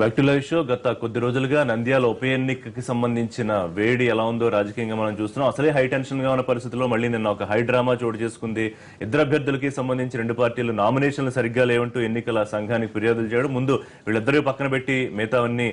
Back to live show. గత కొద్ది రోజులుగా నంద్యాల ఉప ఎన్నికకి సంబంధించిన వేడి ఎలా ఉందో రాజకీయంగా మనం చూస్తున్నాం. అసలే హై టెన్షన్ గా ఉన్న పరిస్థితుల్లో మళ్ళీ నిన్న ఒక హై డ్రామా చోటు చేసుకుంది. ఇద్దరు అభ్యర్థులకి సంబంధించి రెండు పార్టీలు నామినేషన్లు సరిగ్గా లేవంటూ ఎన్నికల సంఘానికి ఫిర్యాదులు చేయడం, ముందు వీళ్ళిద్దరూ పక్కన పెట్టి మిగతావన్నీ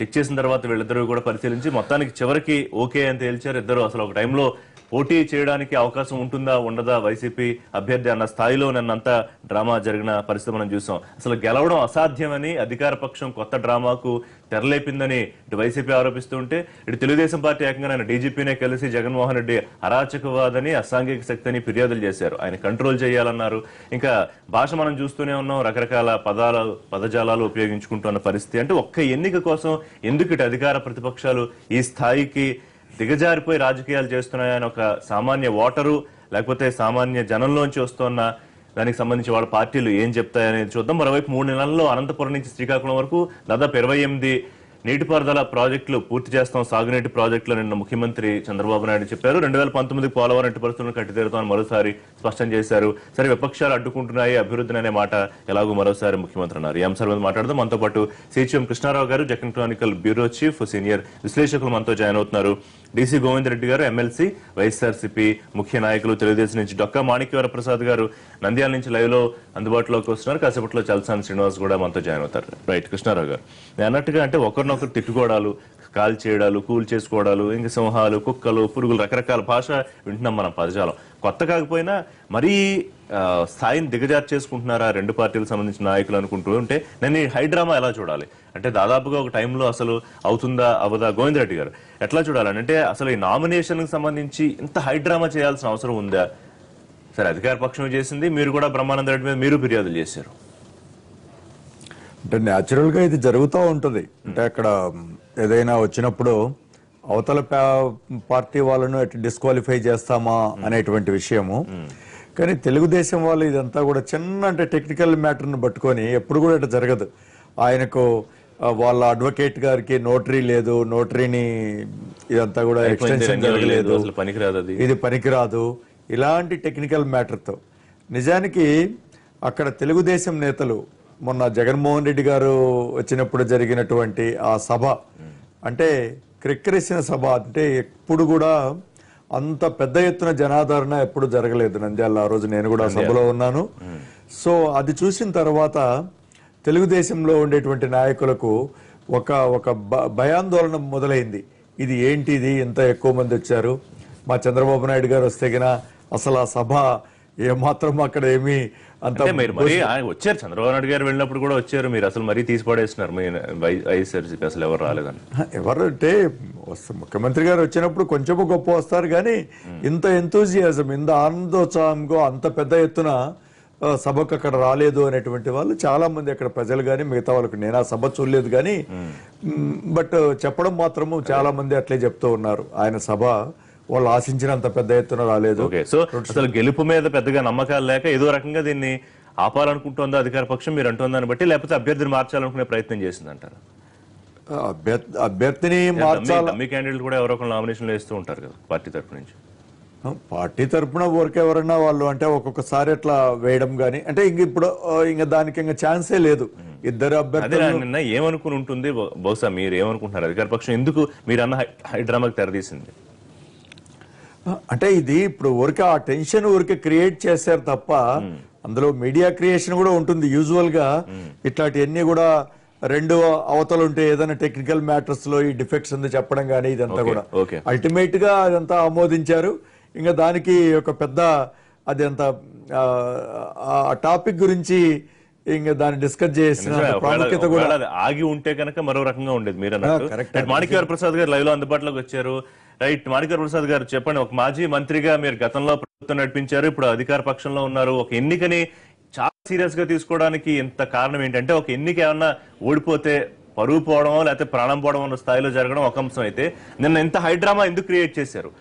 చెక్ చేసిన తర్వాత వీళ్ళిద్దరూ కూడా పరిశీలించి మొత్తానికి చివరికి ఓకే అని తేల్చారు. ఇద్దరు అసలు ఒక టైంలో పోటీ చేయడానికి అవకాశం ఉంటుందా ఉండదా వైసీపీ అభ్యర్థి అన్న స్థాయిలో నిన్నంతా డ్రామా జరిగిన పరిస్థితి మనం చూసాం. అసలు గెలవడం అసాధ్యమని అధికార పక్షం కొత్త డ్రామాకు తెరలేపిందని ఇటు వైసీపీ ఆరోపిస్తూ ఉంటే, ఇటు తెలుగుదేశం పార్టీ ఏకంగా ఆయన డీజీపీనే కలిసి జగన్మోహన్ రెడ్డి అరాచకవాదని అసాంఘిక శక్తి అని ఫిర్యాదులు చేశారు. ఆయన కంట్రోల్ చేయాలన్నారు. ఇంకా భాష మనం చూస్తూనే ఉన్నాం, రకరకాల పదజాలాలు ఉపయోగించుకుంటున్న పరిస్థితి. అంటే ఒక్క ఎన్నిక కోసం ఎందుకు ఇటు అధికార ప్రతిపక్షాలు ఈ స్థాయికి దిగజారిపోయి రాజకీయాలు చేస్తున్నాయని ఒక సామాన్య ఓటరు లేకపోతే సామాన్య జనంలోంచి వస్తున్న దానికి సంబంధించి వాళ్ళ పార్టీలు ఏం చెప్తాయనేది చూద్దాం. మరోవైపు 3 నెలల్లో అనంతపురం నుంచి శ్రీకాకుళం వరకు దాదాపు 28 నీటిపారుదల ప్రాజెక్టులు పూర్తి చేస్తాం, సాగునీటి ప్రాజెక్టులు నిన్న ముఖ్యమంత్రి చంద్రబాబు నాయుడు చెప్పారు. 2019 పోలవరం ఎట్టి పరిస్థితులను కట్టితీరుతామని మరోసారి స్పష్టం చేశారు. సరే, విపక్షాలు అడ్డుకుంటున్నాయి అభివృద్ధిని అనే మాట ఎలాగో మరోసారి ముఖ్యమంత్రి అన్నారు. ఈ అంశాల మీద మాట్లాడదాం. మనతో పాటు సిహెచ్ఎం కృష్ణారావు గారు, Deccan Chronicle bureau chief, senior విశ్లేషకులు మనతో జాయిన్ అవుతున్నారు. డీసీ గోవింద్ రెడ్డి గారు, ఎమ్మెల్సీ, వైఎస్ఆర్సీపీ ముఖ్య నాయకులు, తెలుగుదేశం నుంచి డొక్కా మాణిక్యవర ప్రసాద్ గారు నంద్యాల నుంచి లైవ్ లో అందుబాటులోకి వస్తున్నారు. కాసేపట్లో చల్సాని శ్రీనివాస్ కూడా మనతో జాయిన్ అవుతారు. రైట్, కృష్ణారావు గారు, నేను అన్నట్టుగా అంటే ఒకరినొకరు తిట్టుకోవడాలు, కాల్ చేయడాలు, కూల్ చేసుకోవడాలు, ఇంక సింహాలు, కుక్కలు, పురుగులు, రకరకాల భాష వింటున్నాం మనం. పదజాలం కొత్త కాకపోయినా మరీ స్థాయిని దిగజారు చేసుకుంటున్నారా రెండు పార్టీలకు సంబంధించిన నాయకులు అనుకుంటూ ఉంటే నేను ఈ హైడ్రామా ఎలా చూడాలి? అంటే దాదాపుగా ఒక టైంలో అసలు అవుతుందా అవదా? గోవింద్ రెడ్డి గారు ఎట్లా చూడాలని, అంటే అసలు ఈ నామినేషన్ కి సంబంధించి ఇంత హైడ్రామా చేయాల్సిన అవసరం ఉందా? సరే, అధికార పక్షం చేసింది, మీరు కూడా బ్రహ్మానంద రెడ్డి మీద మీరు ఫిర్యాదులు చేశారు. అంటే న్యాచురల్ గా ఇది జరుగుతూ ఉంటుంది. అంటే అక్కడ ఏదైనా వచ్చినప్పుడు అవతల పార్టీ వాళ్ళను డిస్క్వాలిఫై చేస్తామా అనేటువంటి విషయము. కానీ తెలుగుదేశం వాళ్ళు ఇదంతా కూడా చిన్న అంటే టెక్నికల్ మ్యాటర్ను పట్టుకొని ఎప్పుడు కూడా ఇట్లా జరగదు. ఆయనకు వాళ్ళ అడ్వకేట్ గారికి నోటరీ లేదు, నోటరీని ఇదంతా కూడా ఎక్స్టెన్షన్ జరగలేదు, ఇది పనికిరాదు, ఇలాంటి టెక్నికల్ మ్యాటర్తో నిజానికి అక్కడ తెలుగుదేశం నేతలు మొన్న జగన్మోహన్ రెడ్డి గారు వచ్చినప్పుడు జరిగినటువంటి ఆ సభ అంటే క్రిక్కిరిసిన సభ. అంటే ఎప్పుడు కూడా అంత పెద్ద ఎత్తున జనాదరణ ఎప్పుడు జరగలేదు నంద్యాల. ఆ రోజు నేను కూడా సభలో ఉన్నాను. సో అది చూసిన తర్వాత తెలుగుదేశంలో ఉండేటువంటి నాయకులకు ఒక భయాందోళన మొదలైంది. ఇది ఏంటిది, ఇంత ఎక్కువ మంది వచ్చారు, మా చంద్రబాబు నాయుడు గారు వస్తే గిన అసలు ఆ సభ ఏమాత్రం అక్కడ ఏమీ అంత వచ్చారు. చంద్రబాబు నాయుడు గారు వెళ్ళినప్పుడు కూడా వచ్చారు, మీరు అసలు మరీ తీసిపడేస్తున్నారు వైఎస్ఆర్సీపీ. అసలు ఎవరు రాలేదని, ఎవరు అంటే ముఖ్యమంత్రి గారు వచ్చినప్పుడు కొంచెము గొప్ప వస్తారు, కానీ ఇంత ఎంతూజియాజం, ఇంత ఆనందోత్సాహంగా అంత పెద్ద ఎత్తున సభకు అక్కడ రాలేదు అనేటువంటి వాళ్ళు చాలా మంది అక్కడ ప్రజలు కానీ మిగతా వాళ్ళకు, నేను ఆ సభ చూడలేదు కానీ బట్ చెప్పడం మాత్రము చాలా మంది అట్లే చెప్తూ ఉన్నారు, ఆయన సభ వాళ్ళు ఆశించినంత పెద్ద ఎత్తున రాలేదు. సో అసలు గెలుపు మీద పెద్దగా నమ్మకాలు లేక ఏదో రకంగా దీన్ని ఆపాలనుకుంటుందా అధికార పక్షం మీరు అంటుందని బట్టి, లేకపోతే అభ్యర్థిని మార్చాలనుకునే ప్రయత్నం చేసిందంటారు? అభ్యర్థిని మార్చాలి. మీ క్యాండిడేట్ కూడా ఎవరో ఒకరు నామినేషన్లు వేస్తూ ఉంటారు కదా పార్టీ తరఫు నుంచి. పార్టీ తరఫున ఎవరన్నా వాళ్ళు అంటే ఒక్కొక్కసారి అట్లా వేయడం గానీ, అంటే ఇప్పుడు దానికి ఇంకా ఛాన్సే లేదు. ఇద్దరు అభ్యర్థులు నిన్న ఏమనుకుని ఉంటుంది బహుశా, మీరు ఏమనుకుంటున్నారు? అధికార పక్షం ఎందుకు మీరు అన్న హైడ్రామాకి తెరదీసింది? అంటే ఇది ఇప్పుడు ఊరికే ఆ టెన్షన్ ఊరికే క్రియేట్ చేశారు తప్ప అందులో మీడియా క్రియేషన్ కూడా ఉంటుంది. యూజువల్ గా ఇట్లాంటివన్నీ కూడా రెండు అవతలు ఉంటే ఏదైనా టెక్నికల్ మ్యాటర్స్ లో ఈ డిఫెక్ట్స్ ఉంది చెప్పడం కానీ ఇదంతా కూడా అల్టిమేట్ గా అదంతా ఆమోదించారు. ఇంకా దానికి ఒక పెద్ద అది అంత ఆ టాపిక్ గురించి ఇంకా దాన్ని డిస్కస్ చేసిన ప్రాముఖ్యత కూడా ఆగి ఉంటే కనుక మరో రకంగా ఉండేది. మీరు అన్నట్టు మాణిక్యవర ప్రసాద్ గారు లైవ్ లో అందుబాటులోకి వచ్చారు. రైట్, మాణిక్యవర ప్రసాద్ గారు చెప్పండి, ఒక మాజీ మంత్రిగా మీరు గతంలో ప్రభుత్వం నడిపించారు, ఇప్పుడు అధికార పక్షంలో ఉన్నారు. ఒక ఎన్నికని చాలా సీరియస్ గా తీసుకోవడానికి ఎంత కారణం ఏంటంటే, ఒక ఎన్నిక ఏమన్నా ఓడిపోతే పరువు పోవడమో లేకపోతే ప్రాణం పోవడం అన్న స్థాయిలో జరగడం ఒక అంశం అయితే, నిన్న ఎంత హైడ్రామా ఎందుకు క్రియేట్ చేశారు?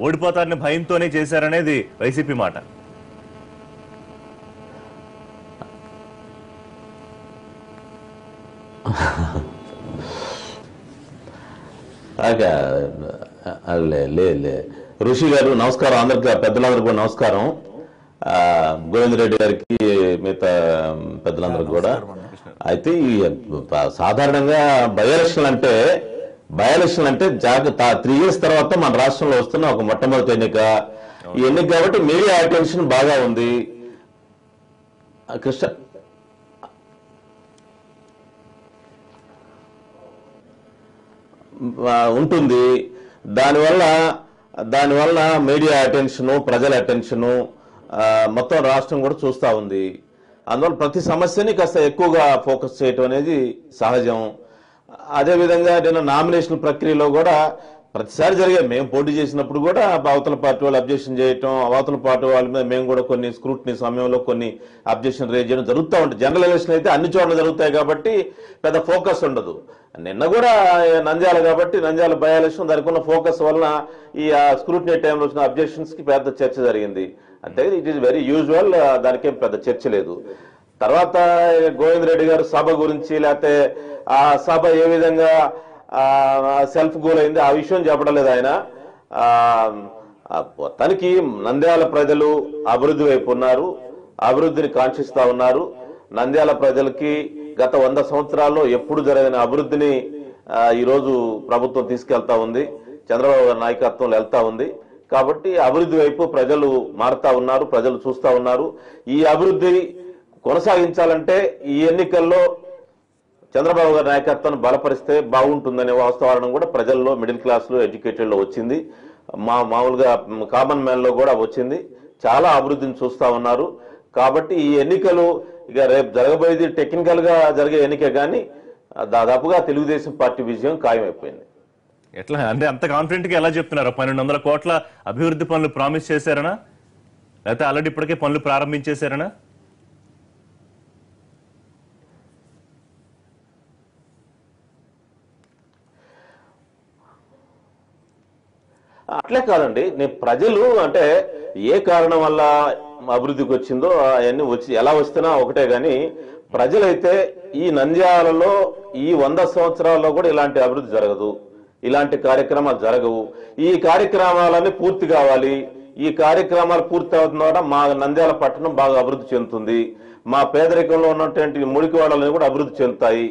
ఓడిపోతారని భయంతోనే చేశారనేది వైసీపీ మాట. ఋషి గారు నమస్కారం, అందరికి పెద్దలందరికీ నమస్కారం. గోవింద్ రెడ్డి గారికి, మిగతా పెద్దలందరూ కూడా. అయితే ఈ సాధారణంగా బై ఎలక్షన్ అంటే 3 years తర్వాత మన రాష్ట్రంలో వస్తున్న ఒక మొట్టమొదటి ఎన్నిక. ఈ ఎన్నిక కాబట్టి మీడియా అటెన్షన్ బాగా ఉంది. కృష్ణ ఉంటుంది. దానివల్ల మీడియా అటెన్షను, ప్రజల అటెన్షను మొత్తం రాష్ట్రం కూడా చూస్తూ ఉంది. అందువల్ల ప్రతి సమస్యని కాస్త ఎక్కువగా ఫోకస్ చేయటం అనేది సహజం. అదేవిధంగా నిన్న నామినేషన్ ప్రక్రియలో కూడా ప్రతిసారి జరిగాయి. మేము పోటీ చేసినప్పుడు కూడా అవతల పార్టీ వాళ్ళు అబ్జెక్షన్ చేయటం, అవతల పార్టీ వాళ్ళ మీద మేము కూడా కొన్ని స్క్రూటినీ సమయంలో కొన్ని అబ్జెక్షన్ రేజ్ చేయడం జరుగుతూ ఉంటుంది. జనరల్ ఎలక్షన్ అయితే అన్ని చోట్ల జరుగుతాయి కాబట్టి పెద్ద ఫోకస్ ఉండదు. నిన్న కూడా నంద్యాల కాబట్టి నంద్యాల బై ఎలక్షన్ దానికి ఉన్న ఫోకస్ వలన ఈ స్క్రూటినీ టైంలో వచ్చిన అబ్జెక్షన్స్ కి పెద్ద చర్చ జరిగింది. అంటే ఇట్ ఈస్ వెరీ యూజువల్, దానికేం పెద్ద చర్చ లేదు. తర్వాత గోవింద్ రెడ్డి గారు సభ గురించి, లేకపోతే ఆ సభ ఏ విధంగా సెల్ఫ్ గోల్ అయింది ఆ విషయం చెప్పడం లేదు ఆయన. మొత్తానికి నంద్యాల ప్రజలు అభివృద్ధి వైపు ఉన్నారు, అభివృద్ధిని కాంక్షిస్తా ఉన్నారు. నంద్యాల ప్రజలకి గత 100 సంవత్సరాల్లో ఎప్పుడు జరిగిన అభివృద్ధిని ఈరోజు ప్రభుత్వం తీసుకెళ్తా ఉంది, చంద్రబాబు గారి నాయకత్వంలో వెళ్తా ఉంది. కాబట్టి అభివృద్ధి వైపు ప్రజలు మారుతా ఉన్నారు, ప్రజలు చూస్తా ఉన్నారు. ఈ అభివృద్ధి కొనసాగించాలంటే ఈ ఎన్నికల్లో చంద్రబాబు గారి నాయకత్వాన్ని బలపరిస్తే బాగుంటుందనే వాస్తవాలను కూడా ప్రజల్లో, మిడిల్ క్లాస్ లో, ఎడ్యుకేటెడ్ లో వచ్చింది. మామూలుగా కామన్ మ్యాన్ లో కూడా వచ్చింది. చాలా అభివృద్ధిని చూస్తా ఉన్నారు. కాబట్టి ఈ ఎన్నికలు ఇక రేపు జరగబోయేది టెక్నికల్ గా జరిగే ఎన్నిక కానీ దాదాపుగా తెలుగుదేశం పార్టీ విజయం ఖాయమైపోయింది. ఎట్లా అంటే అంత కాన్ఫిడెంట్ గా ఎలా చెప్తున్నారు? 1200 కోట్ల అభివృద్ధి పనులు ప్రామిస్ చేశారనా, లేకపోతే ఆల్రెడీ ఇప్పటికే పనులు ప్రారంభించేశారనా? అట్లే కాదండి, నేను ప్రజలు అంటే ఏ కారణం వల్ల అభివృద్ధికి వచ్చిందో అవన్నీ వచ్చి ఎలా వస్తున్నా ఒకటే గాని, ప్రజలైతే ఈ నంద్యాలలో ఈ 100 సంవత్సరాల్లో కూడా ఇలాంటి అభివృద్ధి జరగదు, ఇలాంటి కార్యక్రమాలు జరగవు. ఈ కార్యక్రమాలన్నీ పూర్తి కావాలి. ఈ కార్యక్రమాలు పూర్తి అవుతున్న కూడా మా నంద్యాల పట్టణం బాగా అభివృద్ధి చెందుతుంది. మా పేదరికంలో ఉన్నటువంటి మురికివాడలని కూడా అభివృద్ధి చెందుతాయి.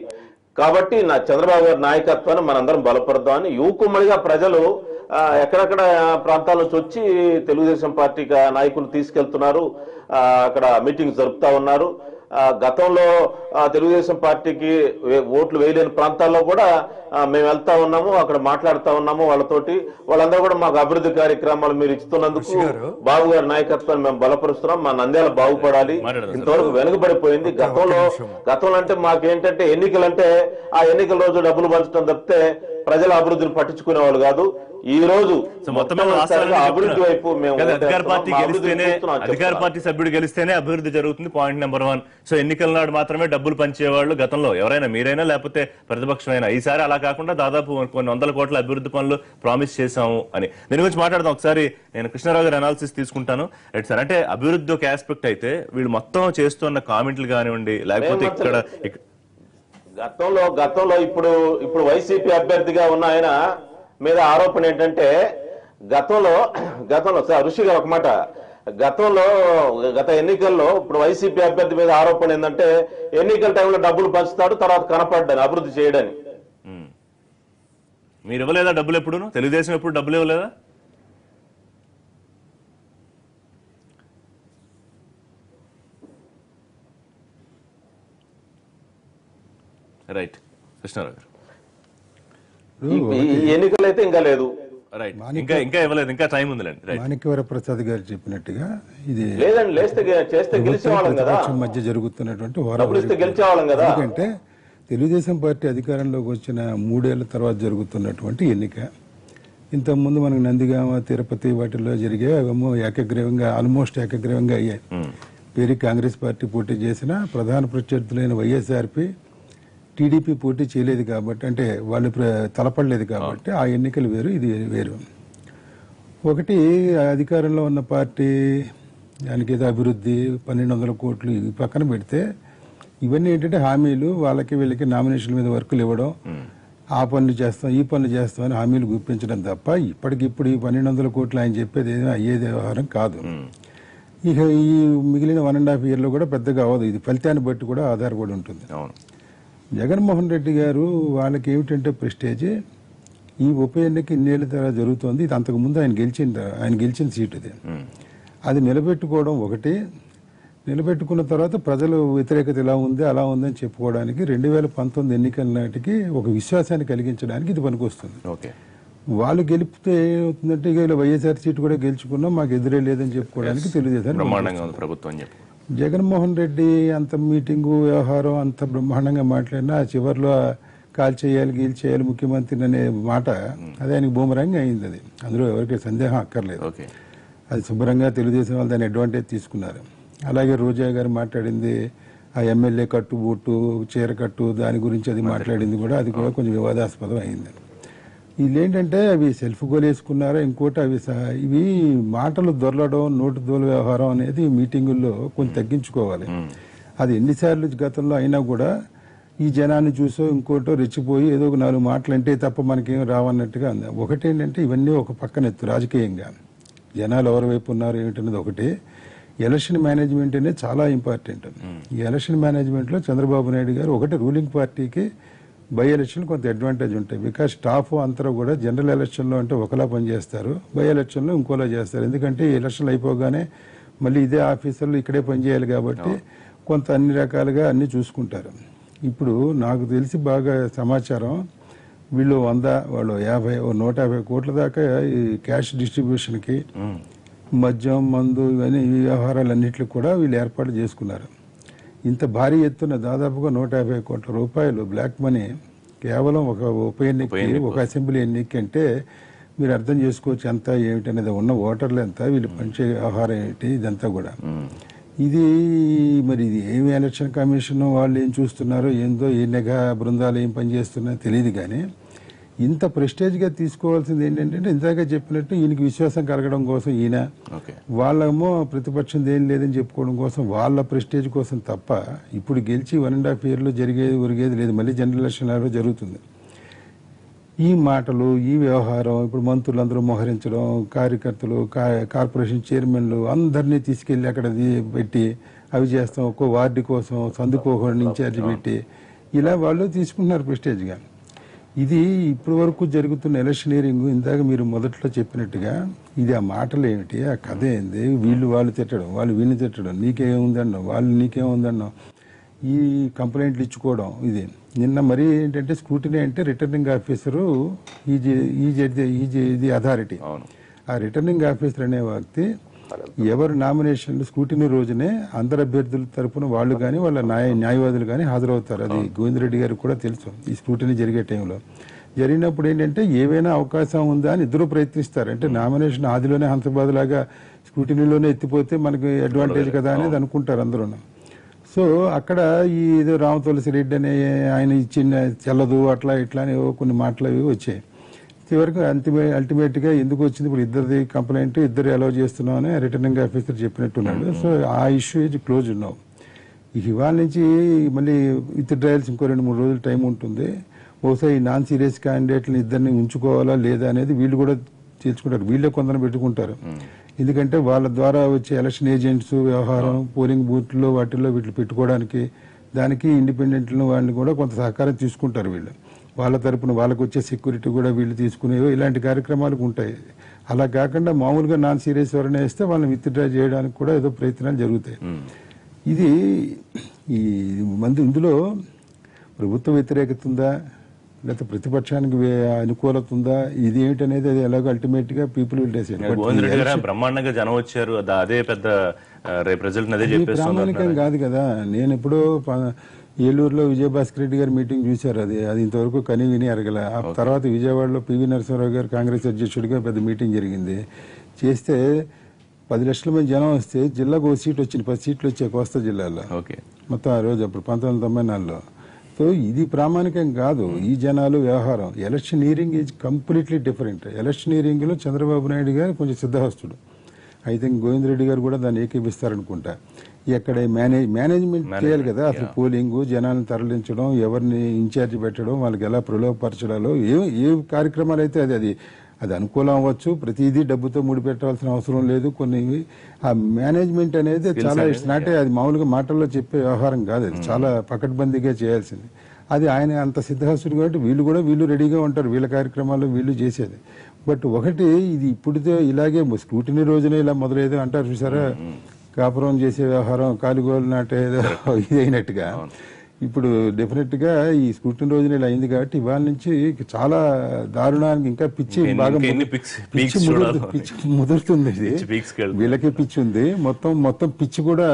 కాబట్టి నా చంద్రబాబు గారి నాయకత్వాన్ని మనందరం బలపడదామని యువకుమ్మడిగా ప్రజలు ఎక్కడెక్కడ ప్రాంతాల నుంచి వచ్చి తెలుగుదేశం పార్టీ నాయకులు తీసుకెళ్తున్నారు, అక్కడ మీటింగ్స్ జరుపుతా ఉన్నారు. గతంలో తెలుగుదేశం పార్టీకి ఓట్లు వేయలేని ప్రాంతాల్లో కూడా మేము వెళ్తా ఉన్నాము, అక్కడ మాట్లాడుతా ఉన్నాము వాళ్ళతోటి. వాళ్ళందరూ కూడా మాకు అభివృద్ధి కార్యక్రమాలు మీరు ఇస్తున్నందుకు బాబు గారి నాయకత్వాన్ని మేము బలపరుస్తున్నాం, మా నంద్యాల బాగుపడాలి. ఇంతవరకు వెనుకబడిపోయింది. గతంలో అంటే మాకేంటంటే ఎన్నికలంటే ఆ ఎన్నికల రోజు డబ్బులు పంచడం తప్పితే ప్రజల అభివృద్ధిని పట్టించుకునే వాళ్ళు కాదు. ఈ రోజు అభివృద్ధి వైపు మేము అధికార పార్టీ సభ్యుడు గెలిస్తేనే అభివృద్ధి జరుగుతుంది. Point number 1. సో ఎన్నికల నాడు మాత్రమే డబ్బులు పంచేవాళ్ళు గతంలో, ఎవరైనా మీరైనా లేకపోతే ప్రతిపక్షమైనా. ఈసారి అలా కాకుండా దాదాపు కొన్ని 100 కోట్ల అభివృద్ధి పనులు ప్రామిస్ చేశాము అని. దీని గురించి మాట్లాడదాం. ఒకసారి నేను కృష్ణారావు గారి అనాలిసిస్ తీసుకుంటాను. రైట్ సార్, అంటే అభివృద్ధి ఒక ఆస్పెక్ట్ అయితే వీళ్ళు మొత్తం చేస్తున్న కామెంట్లు కానివ్వండి, లేకపోతే ఇక్కడ గతంలో ఇప్పుడు వైసీపీ అభ్యర్థిగా ఉన్న ఆయన మీద ఆరోపణ ఏంటంటే గతంలో సార్ ఋషి గారు ఒక మాట, గత ఎన్నికల్లో ఇప్పుడు వైసీపీ అభ్యర్థి మీద ఆరోపణ ఏంటంటే ఎన్నికల టైంలో డబ్బులు పంచుతాడు, తర్వాత కనపడ్డాను అభివృద్ధి చేయడని. మీరు ఇవ్వలేదా డబ్బులు? ఎప్పుడు తెలుగుదేశం ఎప్పుడు డబ్బులు ఇవ్వలేదా? రైట్ కృష్ణారావు గారు, ఎన్నికలు అయితే ఇంకా లేదు. రైట్, ఇంకా ఇవ్వలేదు, ఇంకా టైం ఉందిలేండి. మాణిక్యవర ప్రసాద్ గారు చెప్పినట్టుగా ఇది లేదండి, చేస్తే గెలిచేవాళ్ళం కదా, మధ్య జరుగుతున్నటువంటి గెలిచేవాళ్ళం కదా. ఎందుకంటే తెలుగుదేశం పార్టీ అధికారంలోకి వచ్చిన 3 ఏళ్ల తర్వాత జరుగుతున్నటువంటి ఎన్నిక. ఇంతకుముందు మనకు నందిగామ, తిరుపతి వాటిల్లో జరిగే ఏకగ్రీవంగా ఆల్మోస్ట్ ఏకగ్రీవంగా అయ్యాయి. పేరు కాంగ్రెస్ పార్టీ పోటీ చేసిన ప్రధాన ప్రత్యర్థులైన వైఎస్ఆర్పి, టీడీపీ పోటీ చేయలేదు కాబట్టి, అంటే వాళ్ళు తలపడలేదు కాబట్టి ఆ ఎన్నికలు వేరు, ఇది వేరు. ఒకటి అధికారంలో ఉన్న పార్టీ దానికి ఏదో అభివృద్ధి 1200 కోట్లు ఈ పక్కన పెడితే, ఇవన్నీ ఏంటంటే హామీలు, వాళ్ళకి వీళ్ళకి నామినేషన్ మీద వర్కులు ఇవ్వడం, ఆ పనులు చేస్తాం ఈ పనులు చేస్తామని హామీలు గుప్పించడం తప్ప ఇప్పటికిప్పుడు ఈ 1200 కోట్లు ఆయన చెప్పేది ఏదో అయ్యేది వ్యవహారం కాదు. ఇక ఈ మిగిలిన 1.5 year కూడా పెద్దగా అవ్వదు. ఇది ఫలితాన్ని బట్టి కూడా ఆధారపడి ఉంటుంది. అవును. జగన్మోహన్ రెడ్డి గారు వాళ్ళకి ఏమిటంటే ప్రెస్టేజ్, ఈ ఉప ఎన్నిక ఇన్నేళ్ల తర్వాత జరుగుతోంది. ఇది అంతకుముందు ఆయన గెలిచిన సీటు ఇది. అది నిలబెట్టుకోవడం ఒకటి, నిలబెట్టుకున్న తర్వాత ప్రజలు వ్యతిరేకత ఇలా ఉంది అలా ఉందని చెప్పుకోవడానికి 2019 ఎన్నికల నాటికి ఒక విశ్వాసాన్ని కలిగించడానికి ఇది పనికొస్తుంది. ఓకే. వాళ్ళు గెలిపితే ఏమవుతుందంటే ఇక వైఎస్ఆర్ సీటు కూడా గెలుచుకున్నాం, మాకు ఎదురే లేదని చెప్పుకోవడానికి తెలుగుదేశం బ్రహ్మాండంగా ఉంది ప్రభుత్వం అని చెప్పి. జగన్మోహన్ రెడ్డి అంత మీటింగు వ్యవహారం అంత బ్రహ్మాండంగా మాట్లాడినా చివరిలో కాల్ చేయాలి గీల్ చేయాలి ముఖ్యమంత్రిని అనే మాట అది ఆయనకు బూమరంగా అయింది. అది అందులో ఎవరికి సందేహం అక్కర్లేదు. ఓకే. అది శుభ్రంగా తెలుగుదేశం వాళ్ళు దాన్ని అడ్వాంటేజ్ తీసుకున్నారు. అలాగే రోజా గారు మాట్లాడింది ఆ ఎమ్మెల్యే కట్టుబూటు చీర కట్టు దాని గురించి అది మాట్లాడింది కూడా అది కూడా కొంచెం వివాదాస్పదం అయింది. వీళ్ళేంటంటే అవి సెల్ఫ్ గోల్ వేసుకున్నారా ఇంకోటి ఇవి మాటలు దొరలడం నోటు దోల వ్యవహారం అనేది మీటింగుల్లో కొంచెం తగ్గించుకోవాలి. అది ఎన్నిసార్లు గతంలో అయినా కూడా ఈ జనాన్ని చూసో ఇంకోటో రెచ్చిపోయి ఏదో ఒక 4 మాటలు అంటే తప్ప మనకేం రావన్నట్టుగా ఉంది. ఒకటేంటంటే ఇవన్నీ ఒక పక్కన ఎత్తు రాజకీయంగా జనాలు ఎవరి వైపు ఉన్నారు ఏమిటనేది ఒకటి. ఎలక్షన్ మేనేజ్మెంట్ అనేది చాలా ఇంపార్టెంట్. ఈ ఎలక్షన్ మేనేజ్మెంట్లో చంద్రబాబు నాయుడు గారు ఒకటి రూలింగ్ పార్టీకి బై ఎలక్షన్ కొంత అడ్వాంటేజ్ ఉంటాయి. బికాస్ స్టాఫ్ అందరూ కూడా జనరల్ ఎలక్షన్లో అంటే ఒకలా పనిచేస్తారు, బై ఎలక్షన్లో ఇంకోలా చేస్తారు. ఎందుకంటే ఎలక్షన్లు అయిపోగానే మళ్ళీ ఇదే ఆఫీసర్లు ఇక్కడే పనిచేయాలి కాబట్టి కొంత అన్ని రకాలుగా అన్ని చూసుకుంటారు. ఇప్పుడు నాకు తెలిసి బాగా సమాచారం వీళ్ళు 100 వాళ్ళు 150 కోట్ల దాకా ఈ క్యాష్ డిస్ట్రిబ్యూషన్కి మద్యం మందు ఇవన్నీ ఈ వ్యవహారాలన్నింటికి కూడా వీళ్ళు ఏర్పాటు చేసుకున్నారు. ఇంత భారీ ఎత్తున దాదాపుగా 150 కోట్ల రూపాయలు బ్లాక్ మనీ కేవలం ఒక ఉప ఎన్నికకి ఒక అసెంబ్లీ ఎన్నిక అంటే మీరు అర్థం చేసుకోవచ్చు ఎంత ఏమిటనేది. ఉన్న ఓటర్లు ఎంత, వీళ్ళు పంచే వ్యవహారం ఏంటి, ఇదంతా కూడా ఇది మరి ఇది ఏమి ఎలక్షన్ కమిషన్ వాళ్ళు ఏం చూస్తున్నారో ఏందో ఏ నిఘా బృందాలు ఏం పనిచేస్తున్నాయో తెలియదు. కానీ ఇంత ప్రెస్టేజ్గా తీసుకోవాల్సింది ఏంటంటే ఇందాక చెప్పినట్టు ఈయనకి విశ్వాసం కలగడం కోసం ఈయన వాళ్ళేమో ప్రతిపక్షం ఏం లేదని చెప్పుకోవడం కోసం వాళ్ళ ప్రెస్టేజ్ కోసం తప్ప ఇప్పుడు గెలిచి 1.5 yearలో ఒరిగేది లేదు. మళ్ళీ జనరల్ ఎలక్షన్లో జరుగుతుంది. ఈ మాటలు ఈ వ్యవహారం ఇప్పుడు మంత్రులందరూ మోహరించడం, కార్యకర్తలు కార్పొరేషన్ చైర్మన్లు అందరినీ తీసుకెళ్లి అక్కడ పెట్టి అవి చేస్తాం, ఒక్కో వార్డు కోసం సందుకు ఒక ఇన్ఛార్జి పెట్టి ఇలా వాళ్ళు తీసుకుంటున్నారు ప్రెస్టేజ్గా. ఇది ఇప్పటి వరకు జరుగుతున్న ఎలక్షనీరింగ్ ఇందాక మీరు మొదట్లో చెప్పినట్టుగా ఇది ఆ మాటలు ఏమిటి, ఆ కథ ఏంది, వీళ్ళు వాళ్ళు తిట్టడం, వాళ్ళు వీళ్ళని తిట్టడం, నీకేముందన్నాం వాళ్ళు నీకేముందన్నాం, ఈ కంప్లైంట్లు ఇచ్చుకోవడం. ఇది నిన్న మరీ ఏంటంటే స్క్రూటినీ అంటే రిటర్నింగ్ ఆఫీసరు ఇది అథారిటీ. ఆ రిటర్నింగ్ ఆఫీసర్ అనే వ్యక్తి ఎవరు నామినేషన్లు స్క్రూటినీ రోజునే అందరు అభ్యర్థుల తరపున వాళ్ళు కానీ వాళ్ళ న్యాయవాదులు కానీ హాజరవుతారు. అది గోవిందరెడ్డి గారికి కూడా తెలుసు. ఈ స్క్రూటినీ జరిగే టైంలో జరిగినప్పుడు ఏంటంటే ఏవైనా అవకాశం ఉందా అని ఇద్దరు ప్రయత్నిస్తారు. అంటే నామినేషన్ ఆదిలోనే హంసబాదులాగా స్క్రూటినీలోనే ఎత్తిపోతే మనకి అడ్వాంటేజ్ కదా అనేది అనుకుంటారు అందరూ. సో అక్కడ ఈ ఏదో రామ తులసి రెడ్డి అనే ఆయన ఇచ్చిన చెల్లదు అట్లా ఇట్లా అని కొన్ని మాటలు అవి వచ్చాయి. చివరికి అల్టిమేట్గా ఎందుకు వచ్చింది, ఇప్పుడు ఇద్దరిది కంప్లైంట్ ఇద్దరు అలౌ చేస్తున్నాం అని రిటర్నింగ్ ఆఫీసర్ చెప్పినట్టున్నాడు. సో ఆ ఇష్యూ ఈజ్ క్లోజ్ ఉన్నావు. ఇవాళ నుంచి మళ్ళీ విత్ డ్రాయల్స్ ఇంకో 2-3 రోజులు టైం ఉంటుంది. బహుశా ఈ నాన్ సీరియస్ క్యాండిడేట్లను ఇద్దరిని ఉంచుకోవాలా లేదా అనేది వీళ్ళు కూడా తేల్చుకుంటారు. వీళ్ళే కొందరు పెట్టుకుంటారు. ఎందుకంటే వాళ్ళ ద్వారా వచ్చే ఎలక్షన్ ఏజెంట్స్ వ్యవహారం పోలింగ్ బూత్లో వాటిల్లో వీటిని పెట్టుకోవడానికి దానికి ఇండిపెండెంట్లను వాళ్ళని కూడా కొంత సహకారం తీసుకుంటారు. వీళ్ళు వాళ్ళ తరపున వాళ్ళకు వచ్చే సెక్యూరిటీ కూడా వీళ్ళు తీసుకునేవో ఇలాంటి కార్యక్రమాలకు ఉంటాయి. అలా కాకుండా మామూలుగా నాన్ సీరియస్ ఎవరైనా వేస్తే వాళ్ళని విత్డ్రా చేయడానికి కూడా ఏదో ప్రయత్నాలు జరుగుతాయి. ఇది ఈ ఇందులో ప్రభుత్వ వ్యతిరేకత ఉందా లేకపోతే ప్రతిపక్షానికి అనుకూలత ఉందా, ఇది ఏమిటనేది అది ఎలాగో అల్టిమేట్ గా పీపుల్ విల్ డిసైడ్. బ్రహ్మాండంగా జనం వచ్చారు, అదే పెద్ద ప్రామాణికం కాదు కదా. నేను ఎప్పుడో ఏలూరులో విజయభాస్కర్ రెడ్డి గారి మీటింగ్ చూశారు. అది ఇంతవరకు కని విని అరగల. ఆ తర్వాత విజయవాడలో పివి నరసింహరావు గారు కాంగ్రెస్ అధ్యక్షుడిగా పెద్ద మీటింగ్ జరిగింది. చేస్తే 10 లక్షల మంది జనం వస్తే జిల్లాకు ఒక సీట్ వచ్చింది, 10 సీట్లు వచ్చాయి కోస్తా జిల్లాలో మొత్తం ఆ రోజు అప్పుడు 1994లో. సో ఇది ప్రామాణికం కాదు. ఈ జనాలు వ్యవహారం electioneering is completely different. Electioneering లో చంద్రబాబు నాయుడు గారు కొంచెం సిద్ధహస్తుడు. ఐ థింక్ గోవిందరెడ్డి గారు కూడా దాన్ని ఏకీపిస్తారనుకుంటా. ఎక్కడ మేనేజ్మెంట్ చేయాలి కదా. అసలు పోలింగ్, జనాలను తరలించడం, ఎవరిని ఇన్ఛార్జ్ పెట్టడం, వాళ్ళకి ఎలా ప్రలోభపరచడాలో ఏ కార్యక్రమాలు అయితే అది అది అనుకూలం అవ్వచ్చు, ప్రతిదీ డబ్బుతో ముడిపెట్టాల్సిన అవసరం లేదు. కొన్ని ఆ మేనేజ్మెంట్ అనేది చాలా ఇట్స్ నాట్ అది మామూలుగా మాటల్లో చెప్పే వ్యవహారం కాదు, అది చాలా పకడ్బందీగా చేయాల్సింది. అది ఆయన అంత సిద్ధహస్తుడు కాబట్టి వీళ్ళు రెడీగా ఉంటారు, వీళ్ళ కార్యక్రమాలు వీళ్ళు చేసేది. బట్ ఒకటి ఇది ఇప్పుడుతో ఇలాగే స్క్రూటినీ రోజునే ఇలా మొదలైతే అంటారు చూసారా, కాపురం చేసే వ్యవహారం కాలుగోలు నాటేదో ఇదైనట్టుగా ఇప్పుడు డెఫినెట్ గా ఈ స్క్రూటినీ రోజున ఇలా అయింది కాబట్టి ఇవాళ నుంచి చాలా దారుణానికి ఇంకా పిచ్చి బాగా పిచ్చి ముదురుతుంది. వీళ్ళకే పిచ్చి ఉంది, మొత్తం పిచ్చి కూడా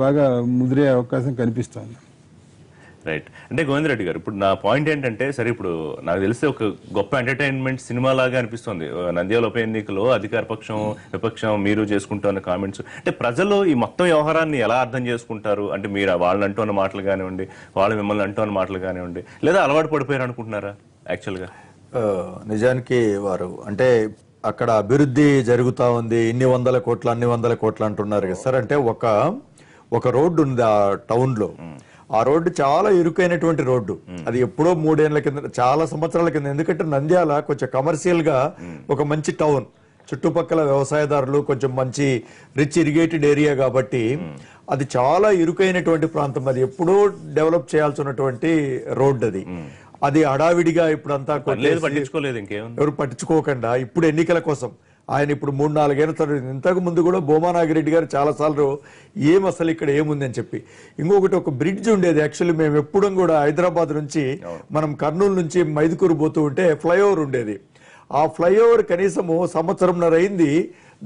బాగా ముదిరే అవకాశం కనిపిస్తుంది. రైట్. అంటే గోవింద్ రెడ్డి గారు, ఇప్పుడు నా పాయింట్ ఏంటంటే, సరే ఇప్పుడు నాకు తెలిస్తే ఒక గొప్ప ఎంటర్టైన్మెంట్ సినిమా లాగా అనిపిస్తుంది నంద్యాల ఉప ఎన్నికలో అధికార పక్షం విపక్షం మీరు చేసుకుంటున్న కామెంట్స్. అంటే ప్రజలు ఈ మొత్తం వ్యవహారాన్ని ఎలా అర్థం చేసుకుంటారు? అంటే మీరు వాళ్ళని అంటున్న మాటలు కానివ్వండి, వాళ్ళు మిమ్మల్ని అంటున్న మాటలు కానివ్వండి, లేదా అలవాటు పడిపోయారు అనుకుంటున్నారా యాక్చువల్గా? నిజానికి వారు అంటే అక్కడ అభివృద్ధి జరుగుతా ఉంది, ఇన్ని వందల కోట్లు అన్ని వందల కోట్లు అంటున్నారు కదా సార్. అంటే ఒక రోడ్డు ఉంది ఆ టౌన్ లో, ఆ రోడ్డు చాలా ఇరుకైనటువంటి రోడ్డు. అది ఎప్పుడో 3 ఏళ్ల కింద, చాలా సంవత్సరాల కింద. ఎందుకంటే నంద్యాల కొంచెం కమర్షియల్ గా ఒక మంచి టౌన్, చుట్టుపక్కల వ్యవసాయదారులు, కొంచెం మంచి రిచ్ ఇరిగేటెడ్ ఏరియా కాబట్టి అది చాలా ఇరుకైనటువంటి ప్రాంతం. అది ఎప్పుడో డెవలప్ చేయాల్సినటువంటి రోడ్డు అది. అది హడావిడిగా ఇప్పుడంతా పట్టించుకోలేదు, ఎవరు పట్టించుకోకుండా ఇప్పుడు ఎన్నికల కోసం ఆయన ఇప్పుడు 3-4 ఏళ్ల తర్వాత, ఇంతకు ముందు కూడా భూమానాగిరెడ్డి గారు చాలా సార్లు అసలు ఇక్కడ ఏముంది అని చెప్పి. ఇంకొకటి ఒక బ్రిడ్జ్ ఉండేది, యాక్చువల్లీ మేము ఎప్పుడు కూడా హైదరాబాద్ నుంచి మనం కర్నూలు నుంచి మైదుకూరు పోతూ ఉంటే ఫ్లైఓవర్ ఉండేది. ఆ ఫ్లైఓవర్ కనీసము 1.5 సంవత్సరం అయింది